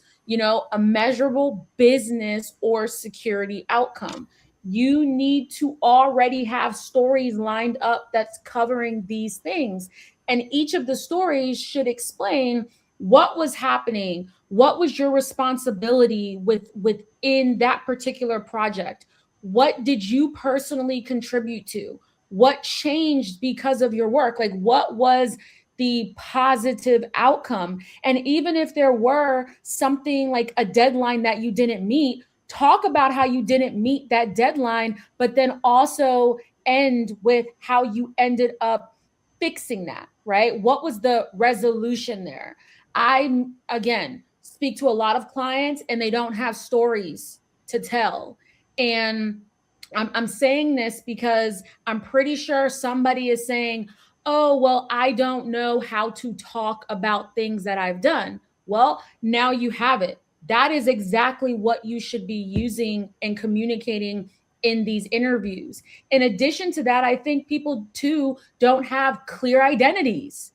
a measurable business or security outcome. You need to already have stories lined up that's covering these things. And each of the stories should explain what was happening, what was your responsibility within that particular project, what did you personally contribute to, what changed because of your work, like what was the positive outcome. And even if there were something like a deadline that you didn't meet, talk about how you didn't meet that deadline, but then also end with how you ended up fixing that, right? What was the resolution there? I, again, speak to a lot of clients and they don't have stories to tell. And I'm saying this because I'm pretty sure somebody is saying, oh, well, I don't know how to talk about things that I've done. Well, now you have it. That is exactly what you should be using and communicating in these interviews. In addition to that, I think people too don't have clear identities.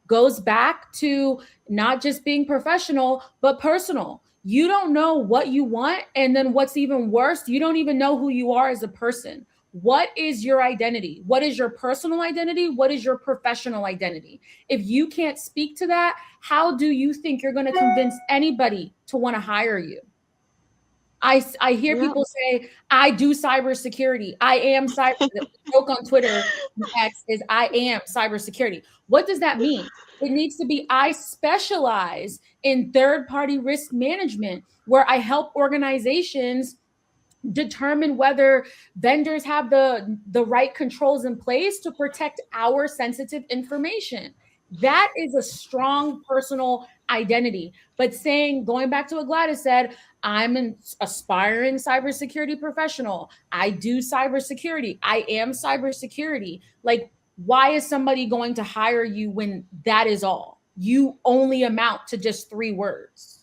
Goes back to not just being professional, but personal. You don't know what you want. And then what's even worse, you don't even know who you are as a person. What is your identity? What is your personal identity? What is your professional identity? If you can't speak to that, how do you think you're going to convince anybody to want to hire you? I hear people say, I do cybersecurity. I am cyber. The joke on Twitter X is I am cybersecurity. What does that mean? It needs to be I specialize in third-party risk management, where I help organizations determine whether vendors have the right controls in place to protect our sensitive information. That is a strong personal identity. But saying, going back to what Gladys said, I'm an aspiring cybersecurity professional. I do cybersecurity. I am cybersecurity. Like, why is somebody going to hire you when that is all? You only amount to just 3 words.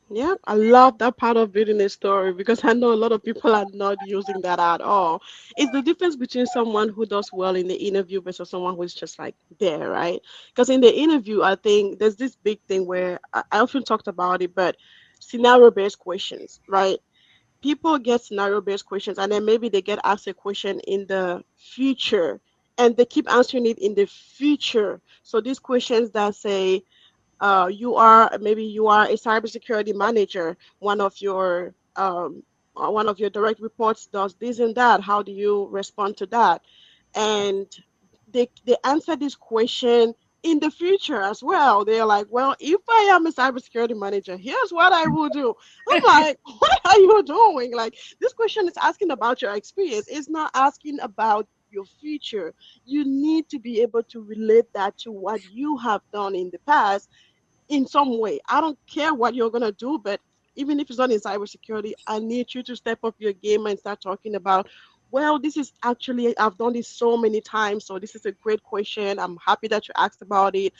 Yeah, I love that part of building a story because I know a lot of people are not using that at all. It's the difference between someone who does well in the interview versus someone who's just like there, right? Because in the interview, I think there's this big thing where I often talked about it, but scenario-based questions, right? People get scenario-based questions and then maybe they get asked a question in the future and they keep answering it in the future. So these questions that say, you are a cybersecurity manager. One of your direct reports does this and that. How do you respond to that? And they answer this question in the future as well. They're like, well, if I am a cybersecurity manager, here's what I will do. I'm like, what are you doing? Like, this question is asking about your experience. It's not asking about your future. You need to be able to relate that to what you have done in the past in some way. I don't care what you're gonna do, but even if it's not in cybersecurity, I need you to step up your game and start talking about, well, this is actually I've done this so many times, so this is a great question. I'm happy that you asked about it.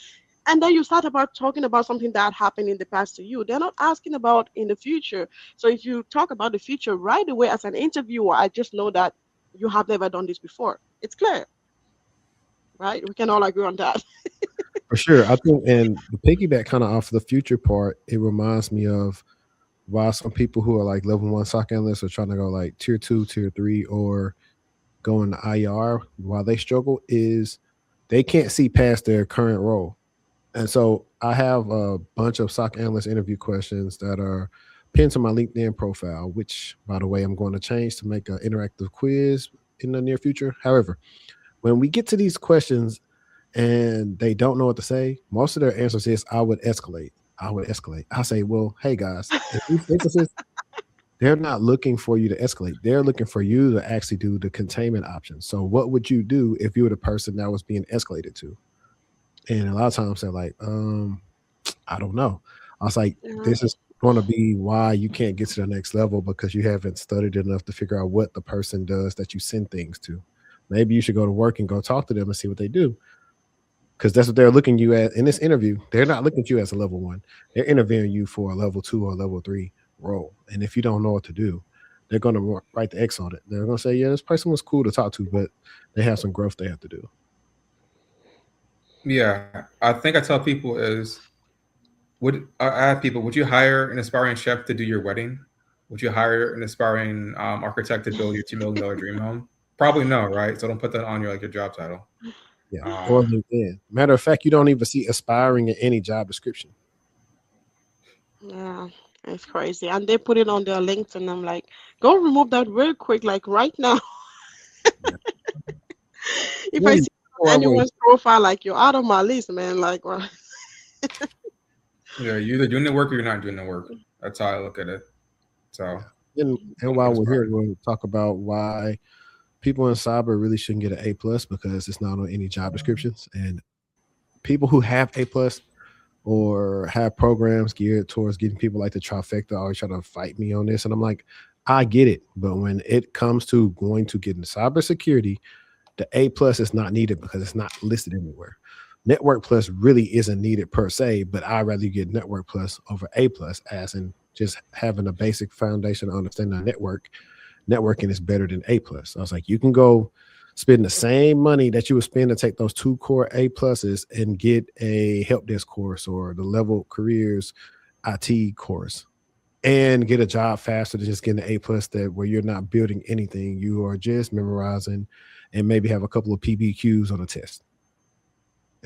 And then you start about talking about something that happened in the past to you. They're not asking about in the future. So if you talk about the future right away as an interviewer, I just know that you have never done this before. It's clear, right? We can all agree on that. For sure. I think, and the piggyback kind of off the future part, it reminds me of why some people who are like level 1 SOC analysts are trying to go like tier 2, tier 3, or going to IR, why they struggle is they can't see past their current role. And so I have a bunch of SOC analyst interview questions that are pinned to my LinkedIn profile, which, by the way, I'm going to change to make an interactive quiz in the near future. However, when we get to these questions and they don't know what to say, most of their answers is, I would escalate. I would escalate. I say, well, hey guys, in these instances, they're not looking for you to escalate. They're looking for you to actually do the containment option. So what would you do if you were the person that was being escalated to? And a lot of times they're like, I don't know. I was like, Yeah. this is going to be why you can't get to the next level, because you haven't studied enough to figure out what the person does that you send things to. Maybe you should go to work and go talk to them and see what they do. Because that's what they're looking you at in this interview. They're not looking at you as a level 1. They're interviewing you for a level 2 or level 3 role. And if you don't know what to do, they're going to write the X on it. They're going to say, yeah, this person was cool to talk to, but they have some growth they have to do. Yeah, I think I tell people is, I ask people, would you hire an aspiring chef to do your wedding? Would you hire an aspiring architect to build your $2 million dream home? Probably no, right? So don't put that on your job title. Yeah. Or LinkedIn. Matter of fact, you don't even see aspiring in any job description. Yeah, it's crazy. And they put it on their LinkedIn. I'm like, go remove that real quick, like right now. If I see anyone's profile, like you're out of my list, man. Like, well, yeah, you're either doing the work or you're not doing the work. That's how I look at it. So, and while we're here, we'll talk about why people in cyber really shouldn't get an A+, because it's not on any job descriptions. And people who have A+ or have programs geared towards getting people like the trifecta always try to fight me on this. And I'm like, I get it. But when it comes to going to get into cybersecurity, the A+ is not needed because it's not listed anywhere. Network Plus really isn't needed per se, but I'd rather you get Network Plus over A+, as in just having a basic foundation to understand the network. Networking is better than A+. I was like, you can go spend the same money that you would spend to take those 2 core A+ and get a help desk course or the Level Careers IT course and get a job faster than just getting an A+ that where you're not building anything. You are just memorizing and maybe have a couple of PBQs on a test.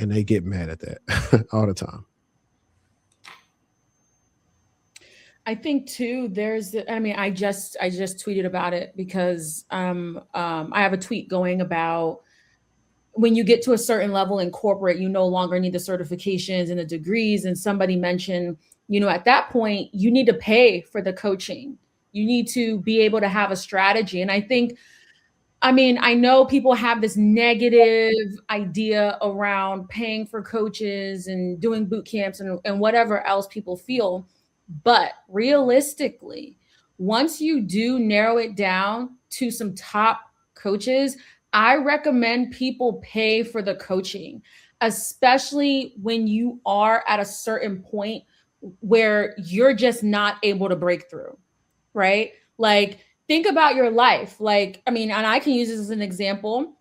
And they get mad at that all the time. I think too, I just tweeted about it because I have a tweet going about when you get to a certain level in corporate, you no longer need the certifications and the degrees. And somebody mentioned, at that point, you need to pay for the coaching. You need to be able to have a strategy. And I think I mean, I know people have this negative idea around paying for coaches and doing boot camps and whatever else people feel. But realistically, once you do narrow it down to some top coaches, I recommend people pay for the coaching, especially when you are at a certain point where you're just not able to break through, right? Like, think about your life. Like, I mean, and I can use this as an example.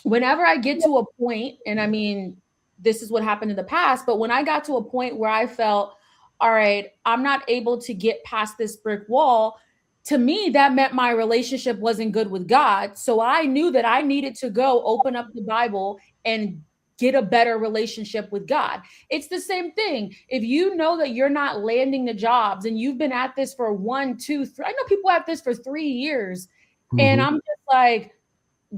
Whenever I get to a point, and I mean, this is what happened in the past, but when I got to a point where I felt, all right, I'm not able to get past this brick wall, to me, that meant my relationship wasn't good with God. So I knew that I needed to go open up the Bible and get a better relationship with God. It's the same thing. If you know that you're not landing the jobs and you've been at this for 1, 2, 3, I know people at this for 3 years, and Mhm. I'm just like,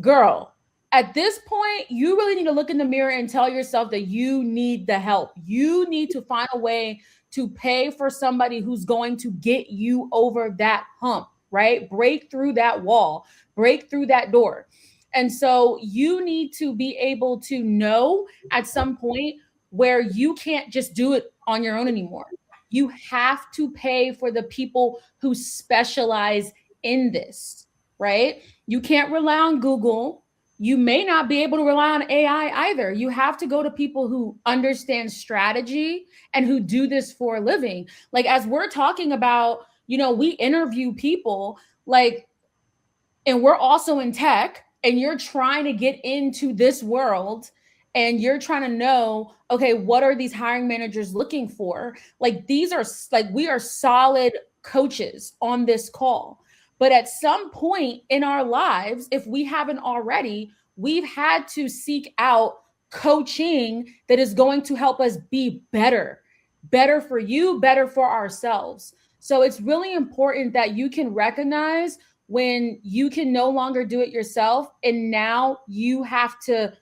girl, at this point, you really need to look in the mirror and tell yourself that you need the help. You need to find a way to pay for somebody who's going to get you over that hump, right? Break through that wall, break through that door. And so you need to be able to know at some point where you can't just do it on your own anymore. You have to pay for the people who specialize in this, right? You can't rely on Google. You may not be able to rely on AI either. You have to go to people who understand strategy and who do this for a living. Like, as we're talking about, we interview people, like, and we're also in tech, and you're trying to get into this world, and you're trying to know, okay, what are these hiring managers looking for? Like, these are like, we are solid coaches on this call. But at some point in our lives, if we haven't already, we've had to seek out coaching that is going to help us be better for you, better for ourselves. So it's really important that you can recognize when you can no longer do it yourself, and now you have to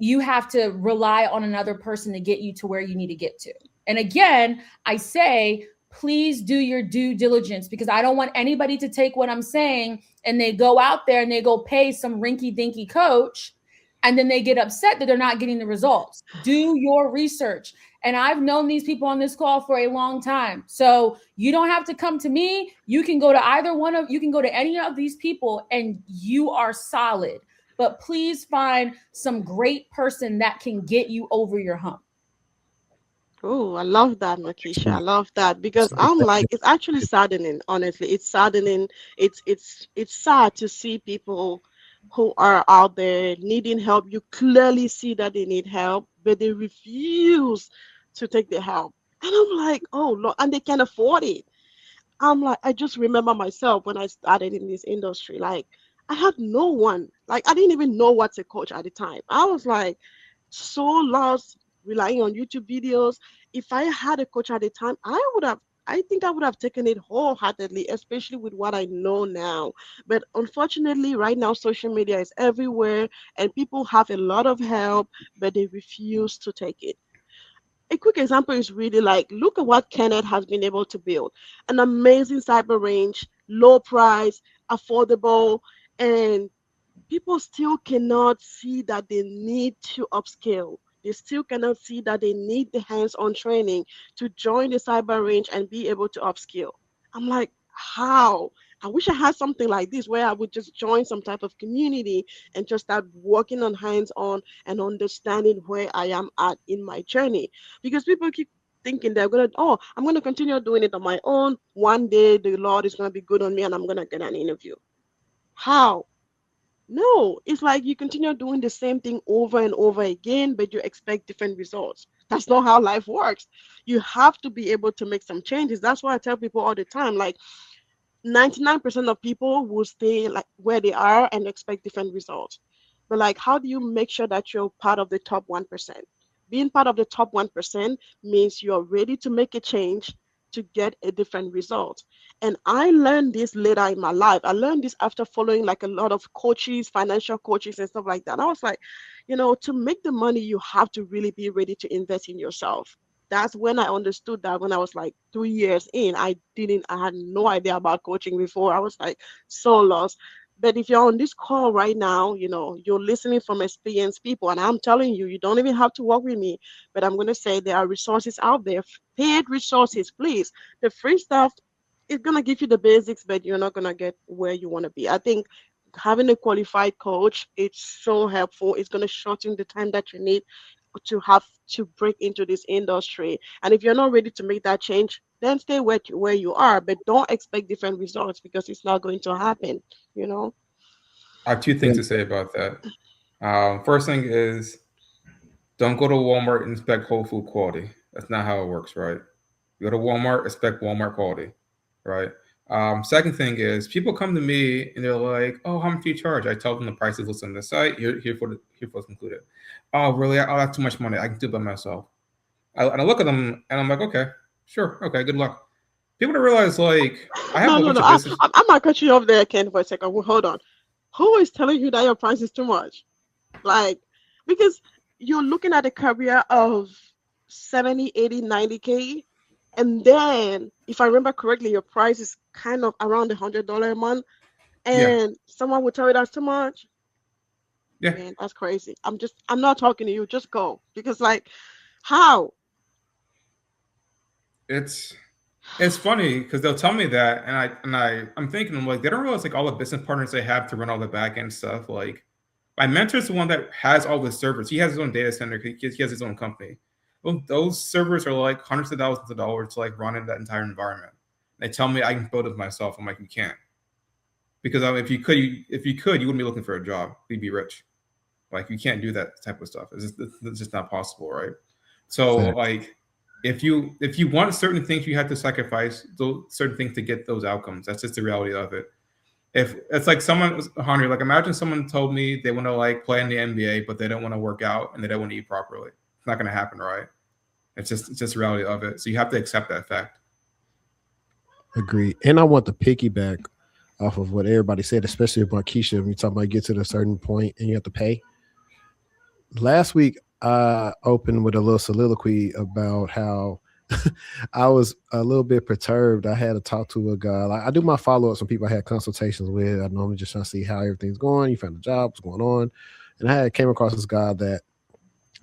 rely on another person to get you to where you need to get to. And again, I say, please do your due diligence, because I don't want anybody to take what I'm saying and they go out there and they go pay some rinky dinky coach, and then they get upset that they're not getting the results. Do your research. And I've known these people on this call for a long time. So you don't have to come to me. You can go to you can go to any of these people and you are solid. But please find some great person that can get you over your hump. Oh, I love that, Markeisha. I Sweet. love that because Sweet. I'm like, it's actually saddening, honestly. It's saddening. It's sad to see people who are out there needing help. You clearly see that they need help, but they refuse to take the help. And I'm like, oh Lord, and they can't afford it. I'm like, I just remember myself when I started in this industry. Like, I had no one. Like, I didn't even know what to coach at the time. I was like so lost, relying on YouTube videos. If I had a coach at the time, I think I would have taken it wholeheartedly, especially with what I know now. But unfortunately, right now, social media is everywhere and people have a lot of help, but they refuse to take it. A quick example is really like, look at what Kenneth has been able to build. An amazing cyber range, low price, affordable, and people still cannot see that they need to upscale. They still cannot see that they need the hands-on training to join the cyber range and be able to upskill. I'm like, how? I wish I had something like this where I would just join some type of community and just start working on hands-on and understanding where I am at in my journey. Because people keep thinking I'm gonna continue doing it on my own. One day the Lord is gonna be good on me and I'm gonna get an interview. How? No, it's like you continue doing the same thing over and over again, but you expect different results. That's not how life works. You have to be able to make some changes. That's why I tell people all the time, like 99% of people will stay like where they are and expect different results. But like, how do you make sure that you're part of the top 1%? Being part of the top 1% means you're ready to make a change to get a different result. And I learned this later in my life. I learned this after following like a lot of coaches, financial coaches, and stuff like that. And I was like, to make the money, you have to really be ready to invest in yourself. That's when I understood that when I was like 3 years in, I had no idea about coaching before. I was like so lost. But if you're on this call right now, you're listening from experienced people, and I'm telling you, you don't even have to work with me. But I'm going to say there are resources out there, paid resources, please. The free stuff is going to give you the basics, but you're not going to get where you want to be. I think having a qualified coach, it's so helpful. It's going to shorten the time that you need to have to break into this industry. And if you're not ready to make that change, then stay where you are, but don't expect different results because it's not going to happen, you know? I have two things to say about that. First thing is, don't go to Walmart and expect Whole Food quality. That's not how it works, right? You go to Walmart, expect Walmart quality, right? Second thing is, people come to me and they're like, "Oh, how much do you charge?" I tell them the price is listed on the site. Here for what's included. Oh, really? Oh, that's too much money. I can do it by myself. And I look at them and I'm like, okay, sure, okay, good luck. People don't realize, like, I have No, a no, bunch no. of business. I'm not cutting you off there, Ken, for a second. Well, hold on. Who is telling you that your price is too much? Like, because you're looking at a career of 70, 80, 90K. And then, if I remember correctly, your price is kind of around $100 a month. Yeah, And someone would tell you that's too much. yeah. Man, that's crazy. I'm not talking to you. Just go. Because, like, how? It's it's funny because they'll tell me that, I'm thinking, I'm like, they don't realize, like, all the business partners they have to run all the back end stuff. Like, my mentor's the one that has all the servers. He has his own data center. He has his own company. Well, those servers are like hundreds of thousands of dollars to like run in that entire environment. They tell me I can build it myself. I'm like, you can't, because if you could, you wouldn't be looking for a job. You'd be rich. Like, you can't do that type of stuff. It's just not possible, right? So, Fact. like, if you want certain things, you have to sacrifice those certain things to get those outcomes. That's just the reality of it. If it's like someone, Henri, like, imagine someone told me they want to like play in the NBA, but they don't want to work out and they don't want to eat properly. It's not going to happen, right? It's just the reality of it. So you have to accept that fact. Agreed. And I want to piggyback off of what everybody said, especially with Markeisha, when you talk about get to a certain point and you have to pay. Last week, I opened with a little soliloquy about how I was a little bit perturbed. I had to talk to a guy. Like, I do my follow-ups when people I had consultations with. I normally just trying to see how everything's going. You found a job, what's going on. And I came across this guy that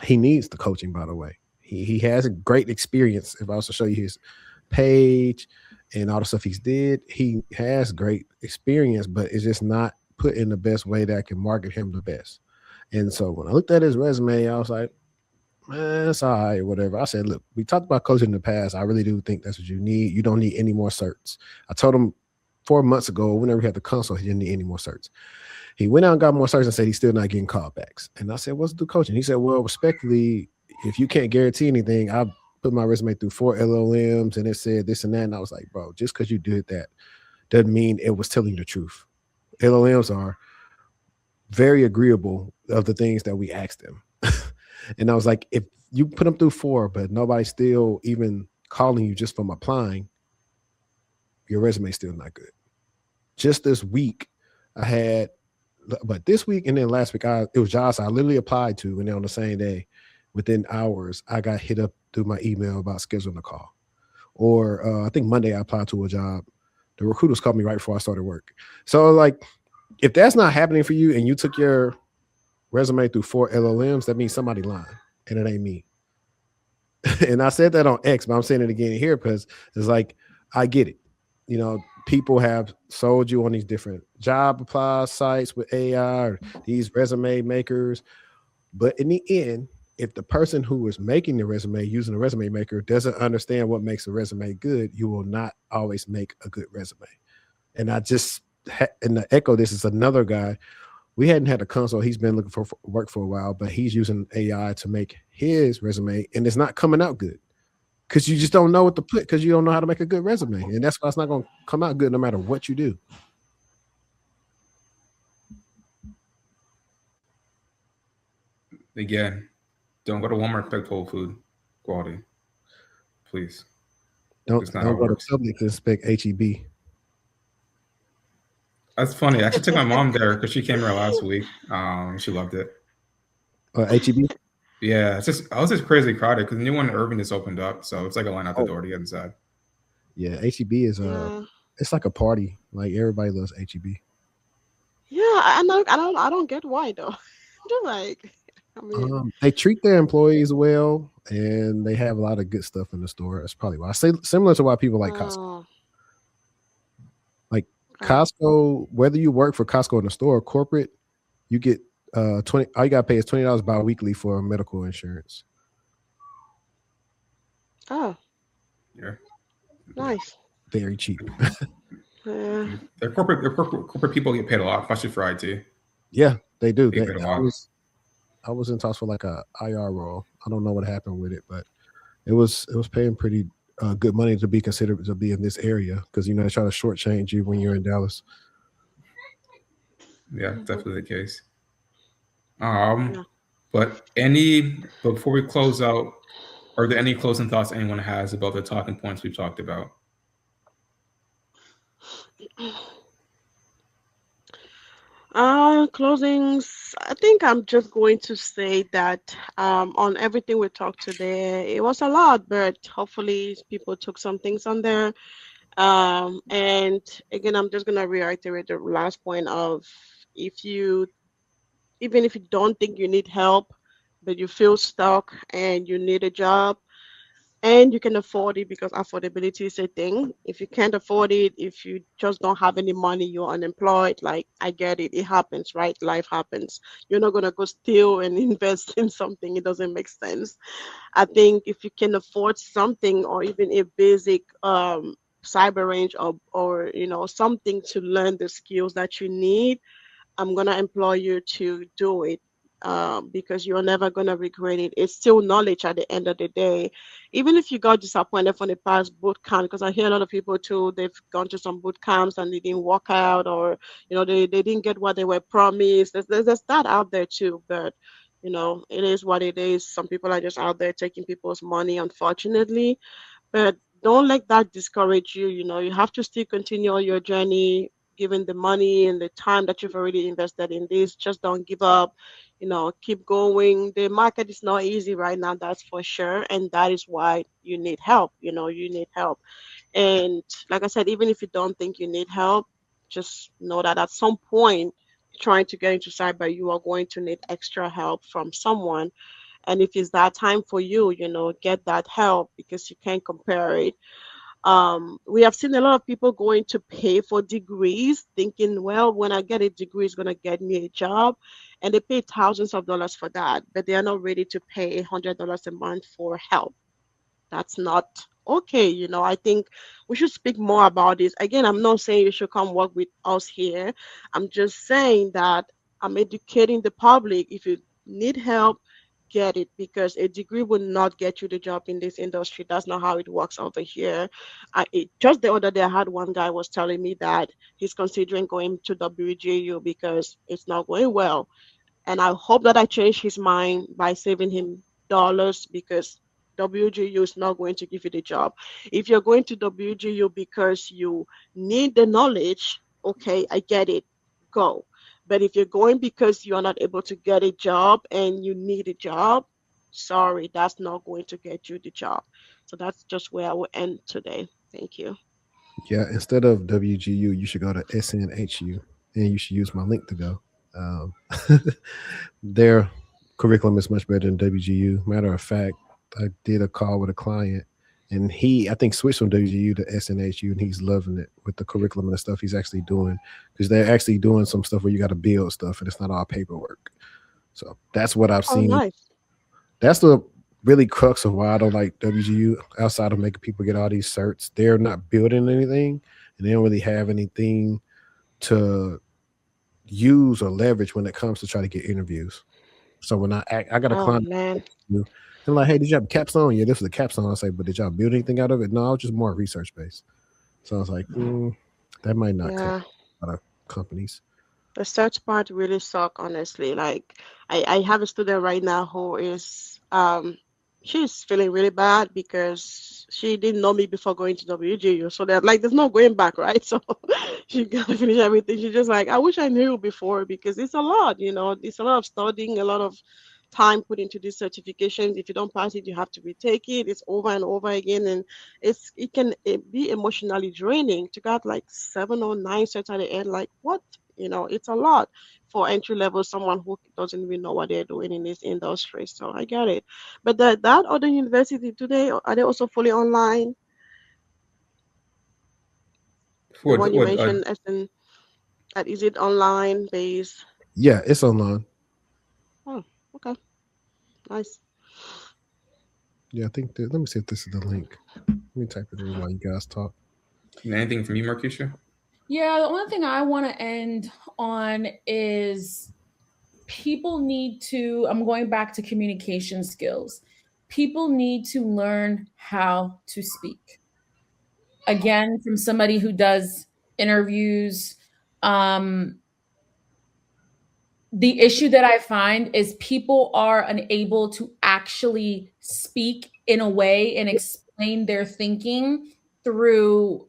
he needs the coaching, by the way. He has a great experience. If I was to show you his page and all the stuff he's did, he has great experience, but it's just not put in the best way that can market him the best. And so when I looked at his resume, I was like, man, it's all right, whatever. I said, look, we talked about coaching in the past. I really do think that's what you need. You don't need any more certs. I told him 4 months ago, whenever he had the consult, he didn't need any more certs. He went out and got more certs and said he's still not getting callbacks. And I said, what's the coaching? He said, well, respectfully, if you can't guarantee anything, I put my resume through 4 LLMs and it said this and that. And I was like, bro, just because you did that doesn't mean it was telling the truth. LLMs are very agreeable of the things that we asked them. And I was like, if you put them through 4, but nobody's still even calling you just from applying, your resume's still not good. Just this week, but this week and then last week, it was jobs I literally applied to, and then on the same day, within hours, I got hit up through my email about scheduling a call. Or I think Monday I applied to a job. The recruiters called me right before I started work. So, like, if that's not happening for you and you took your resume through 4 LLMs, that means somebody lying, and it ain't me. And I said that on X, but I'm saying it again here because it's like, I get it. You know, people have sold you on these different job apply sites with AI or these resume makers. But in the end, if the person who is making the resume using the resume maker doesn't understand what makes a resume good, you will not always make a good resume. And I just, and the echo, this is another guy. We hadn't had a consult. He's been looking for work for a while, but he's using AI to make his resume, and it's not coming out good because you just don't know what to put because you don't know how to make a good resume. And that's why it's not going to come out good no matter what you do. Again, don't go to Walmart, expect Whole Food quality. Please. Don't It's not how it go to works. Publix to expect HEB. That's funny. I actually took my mom there because she came here last week. She loved it. HEB? Yeah, I was just crazy crowded because the new one in Irving just opened up, so it's like a line out the door to get inside. Yeah, HEB is Yeah. it's like a party. Like everybody loves HEB. Yeah, I don't get why though. Just like, I mean, They treat their employees well, and they have a lot of good stuff in the store. That's probably why I say similar to why people like Costco. oh, Like okay. Costco, whether you work for Costco in the store or corporate, you get 20. All you gotta pay is $20 bi-weekly for medical insurance. Oh, Yeah. nice. Very cheap. Yeah. Their corporate people get paid a lot, especially for IT. Yeah, they do. They get paid a I lot. was in talks for like a IR role. I don't know what happened with it, but it was paying pretty good money to be considered to be in this area because they try to shortchange you when you're in Dallas. Yeah, Mhm. definitely the case. Yeah. But before we close out, are there any closing thoughts anyone has about the talking points we've talked about? Closings. I think I'm just going to say that on everything we talked today, it was a lot, but hopefully people took some things on there. And again, I'm just gonna reiterate the last point of if you even if you don't think you need help, but you feel stuck and you need a job, and you can afford it because affordability is a thing. If you can't afford it, if you just don't have any money, you're unemployed, like I get it, it happens, right? Life happens. You're not gonna go steal and invest in something, it doesn't make sense. I think if you can afford something or even a basic cyber range or something to learn the skills that you need, I'm gonna implore you to do it, because you're never gonna regret it. It's still knowledge at the end of the day. Even if you got disappointed from the past boot camp, because I hear a lot of people too, they've gone to some boot camps and they didn't work out, or they didn't get what they were promised. There's that out there too, but it is what it is. Some people are just out there taking people's money, unfortunately. But don't let that discourage you. You have to still continue on your journey, given the money and the time that you've already invested in this. Just don't give up. Keep going. The market is not easy right now, that's for sure. And that is why you need help. You need help. And like I said, even if you don't think you need help, just know that at some point, trying to get into cyber, you are going to need extra help from someone. And if it's that time for you, get that help because you can't compare it. We have seen a lot of people going to pay for degrees, thinking, well, when I get a degree, it's going to get me a job. And they pay thousands of dollars for that, but they are not ready to pay $100 a month for help. That's not okay. I think we should speak more about this. Again, I'm not saying you should come work with us here. I'm just saying that I'm educating the public. If you need help, get it, because a degree will not get you the job in this industry. That's not how it works over here. Just the other day, I had one guy was telling me that he's considering going to WGU because it's not going well, and I hope that I change his mind by saving him dollars, because WGU is not going to give you the job. If you're going to WGU because you need the knowledge, okay, I get it, go. But if you're going because you're not able to get a job and you need a job, sorry, that's not going to get you the job. So that's just where I will end today. Thank you. Yeah, instead of WGU, you should go to SNHU, and you should use my link to go. Um, their curriculum is much better than WGU. Matter of fact, I did a call with a client, and I think, switched from WGU to SNHU, and he's loving it with the curriculum and the stuff he's actually doing, because they're actually doing some stuff where you got to build stuff, and it's not all paperwork. So that's what I've Oh, seen. nice. That's the really crux of why I don't like WGU. Outside of making people get all these certs, they're not building anything, and they don't really have anything to use or leverage when it comes to try to get interviews. So when I got a Oh, client, man. and like, hey, did you have a capstone? Yeah, this was a capstone. I say, but did y'all build anything out of it? No, I was just more research based. So I was like, that might not cut Yeah. a lot of companies. The search part really suck, honestly. Like I have a student right now who is she's feeling really bad because she didn't know me before going to WGU. So that like there's no going back, right? So she gotta finish everything. She's just like, I wish I knew before, because it's a lot. It's a lot of studying, a lot of time put into these certifications. If you don't pass it, you have to retake it. It's over and over again, and it can be emotionally draining to got like 7 or 9 certs at the end. Like, what It's a lot for entry level, someone who doesn't even know what they're doing in this industry. So I get it. But that other university today, are they also fully online? The one you What mentioned, as in, is it online based? Yeah, it's online. Oh, okay, nice. Yeah, I think that, let me see if this is the link. Let me type it in while you guys talk. anything from you, Markeisha? Yeah, the only thing I want to end on is people need to, I'm going back to communication skills. People need to learn how to speak. Again, from somebody who does interviews, um, the issue that I find is people are unable to actually speak in a way and explain their thinking through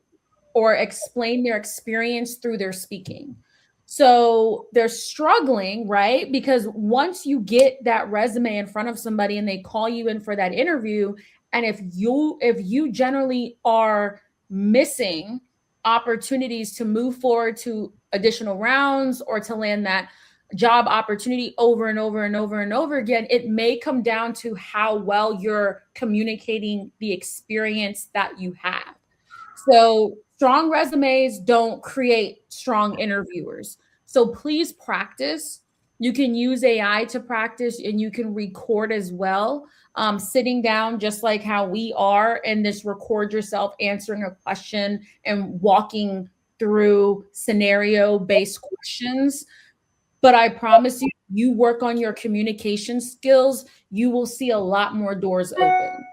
or explain their experience through their speaking. So they're struggling, right? Because once you get that resume in front of somebody and they call you in for that interview, and if you generally are missing opportunities to move forward to additional rounds or to land that job opportunity over and over and over and over again, it may come down to how well you're communicating the experience that you have. So strong resumes don't create strong interviewers. So please practice. You can use AI to practice and you can record as well. Sitting down, just like how we are, and just record yourself answering a question and walking through scenario based questions. But I promise you, you work on your communication skills, you will see a lot more doors open.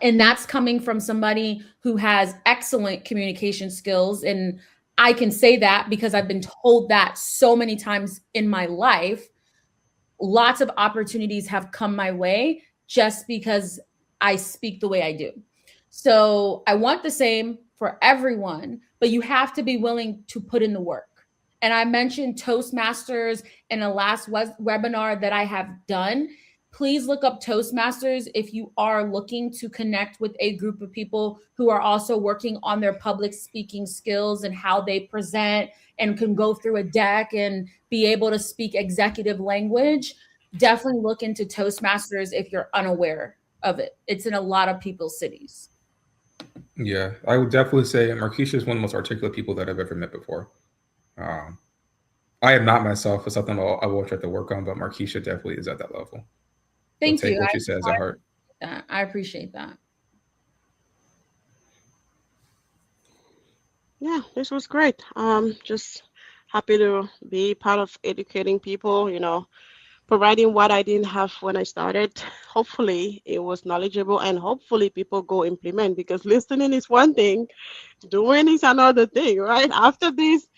And that's coming from somebody who has excellent communication skills. And I can say that because I've been told that so many times in my life. Lots of opportunities have come my way just because I speak the way I do. So I want the same for everyone, but you have to be willing to put in the work. And I mentioned Toastmasters in a last webinar that I have done. Please look up Toastmasters if you are looking to connect with a group of people who are also working on their public speaking skills and how they present and can go through a deck and be able to speak executive language. Definitely look into Toastmasters if you're unaware of it. It's in a lot of people's cities. Yeah, I would definitely say Markeisha is one of the most articulate people that I've ever met before. Um, I am not myself. It's something I will try to work on, but Markeisha definitely is at that level. Thank Take you. what she says at heart. I appreciate that. Yeah, this was great. Just happy to be part of educating people, providing what I didn't have when I started. Hopefully it was knowledgeable and hopefully people go implement, because listening is one thing, doing is another thing, right? After this,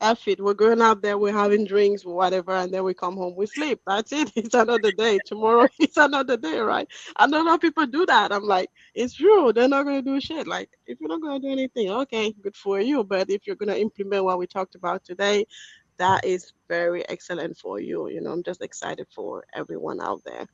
F it, we're going out there, we're having drinks, whatever, and then we come home, we sleep. That's it. It's another day. Tomorrow it's another day, right? I don't know people do that. I'm like, it's true. They're not going to do shit. Like, if you're not going to do anything, okay, good for you. But if you're going to implement what we talked about today, that is very excellent for you. I'm just excited for everyone out there.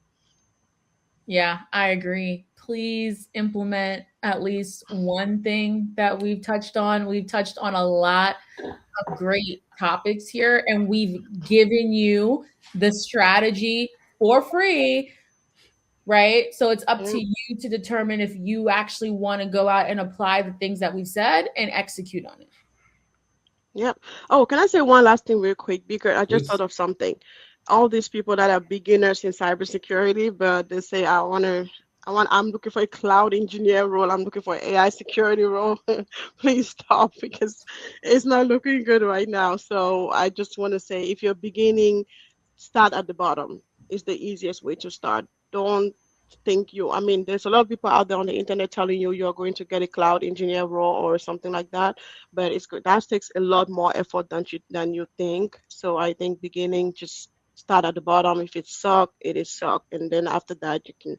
Yeah, I agree. Please implement at least one thing that we've touched on. We've touched on a lot of great topics here, and we've given you the strategy for free, right? So it's up to you to determine if you actually want to go out and apply the things that we've said and execute on it. Yep. Oh, can I say one last thing real quick? Because I just Please. thought of something. All these people that are beginners in cybersecurity, but they say, I'm looking for a cloud engineer role. I'm looking for an AI security role. Please stop, because it's not looking good right now. So I just want to say, if you're beginning, start at the bottom. It's the easiest way to start. Don't think there's a lot of people out there on the internet telling you you're going to get a cloud engineer role or something like that, but it's good. That takes a lot more effort than you think. So I think beginning, just start at the bottom. If it suck, it is suck, and then after that you can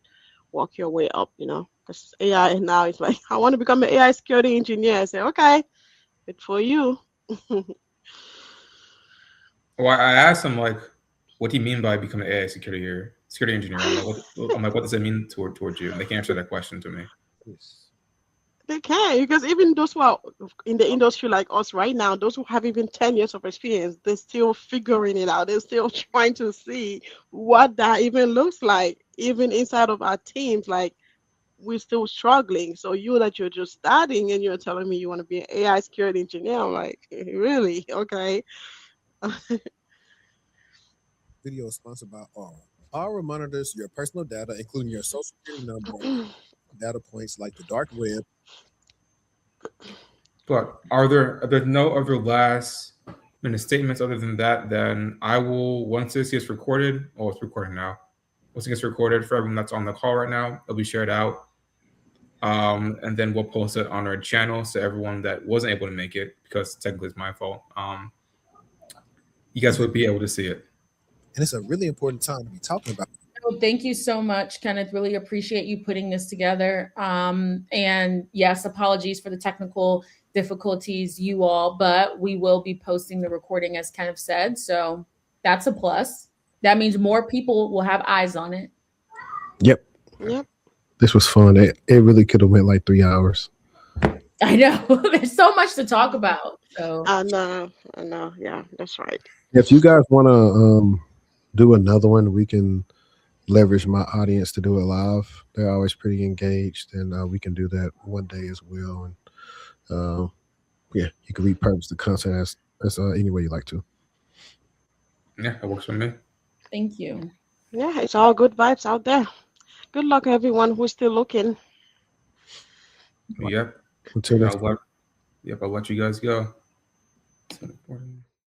work your way up. Because AI now is like, I want to become an AI security engineer. I say, okay, good for you. Well, I asked him like, what do you mean by becoming an AI security engineer? I'm like, what does that mean towards you? And they can't answer that question to me. They can, because even those who are in the industry like us right now, those who have even 10 years of experience, they're still figuring it out. They're still trying to see what that even looks like. Even inside of our teams, like we're still struggling. So you that you're just starting and you're telling me you want to be an AI security engineer, I'm like, really? Okay. Video is sponsored by Aura. Aura monitors your personal data, including your social security number, data points like the dark web. But are there no other last minute statements other than that? Then I will, once this gets recorded, oh, it's recording now. Once it gets recorded for everyone that's on the call right now, it'll be shared out. And then we'll post it on our channel so everyone that wasn't able to make it, because technically it's my fault. You guys will be able to see it. And it's a really important time to be talking about. Well, thank you so much, Kenneth. Really appreciate you putting this together. And yes, apologies for the technical difficulties, you all, but we will be posting the recording as Kenneth said. So that's a plus. That means more people will have eyes on it. Yep. Yep. This was fun. It really could have went like 3 hours. I know. There's so much to talk about. So I know. Yeah, that's right. If you guys want to do another one, we can leverage my audience to do it live. They're always pretty engaged, and we can do that one day as well. And yeah, you can repurpose the content as any way you like to. Yeah, that works for me. thank you. Yeah, it's all good vibes out there. Good luck, everyone who's still looking. Yep. Until next I'll let you guys go.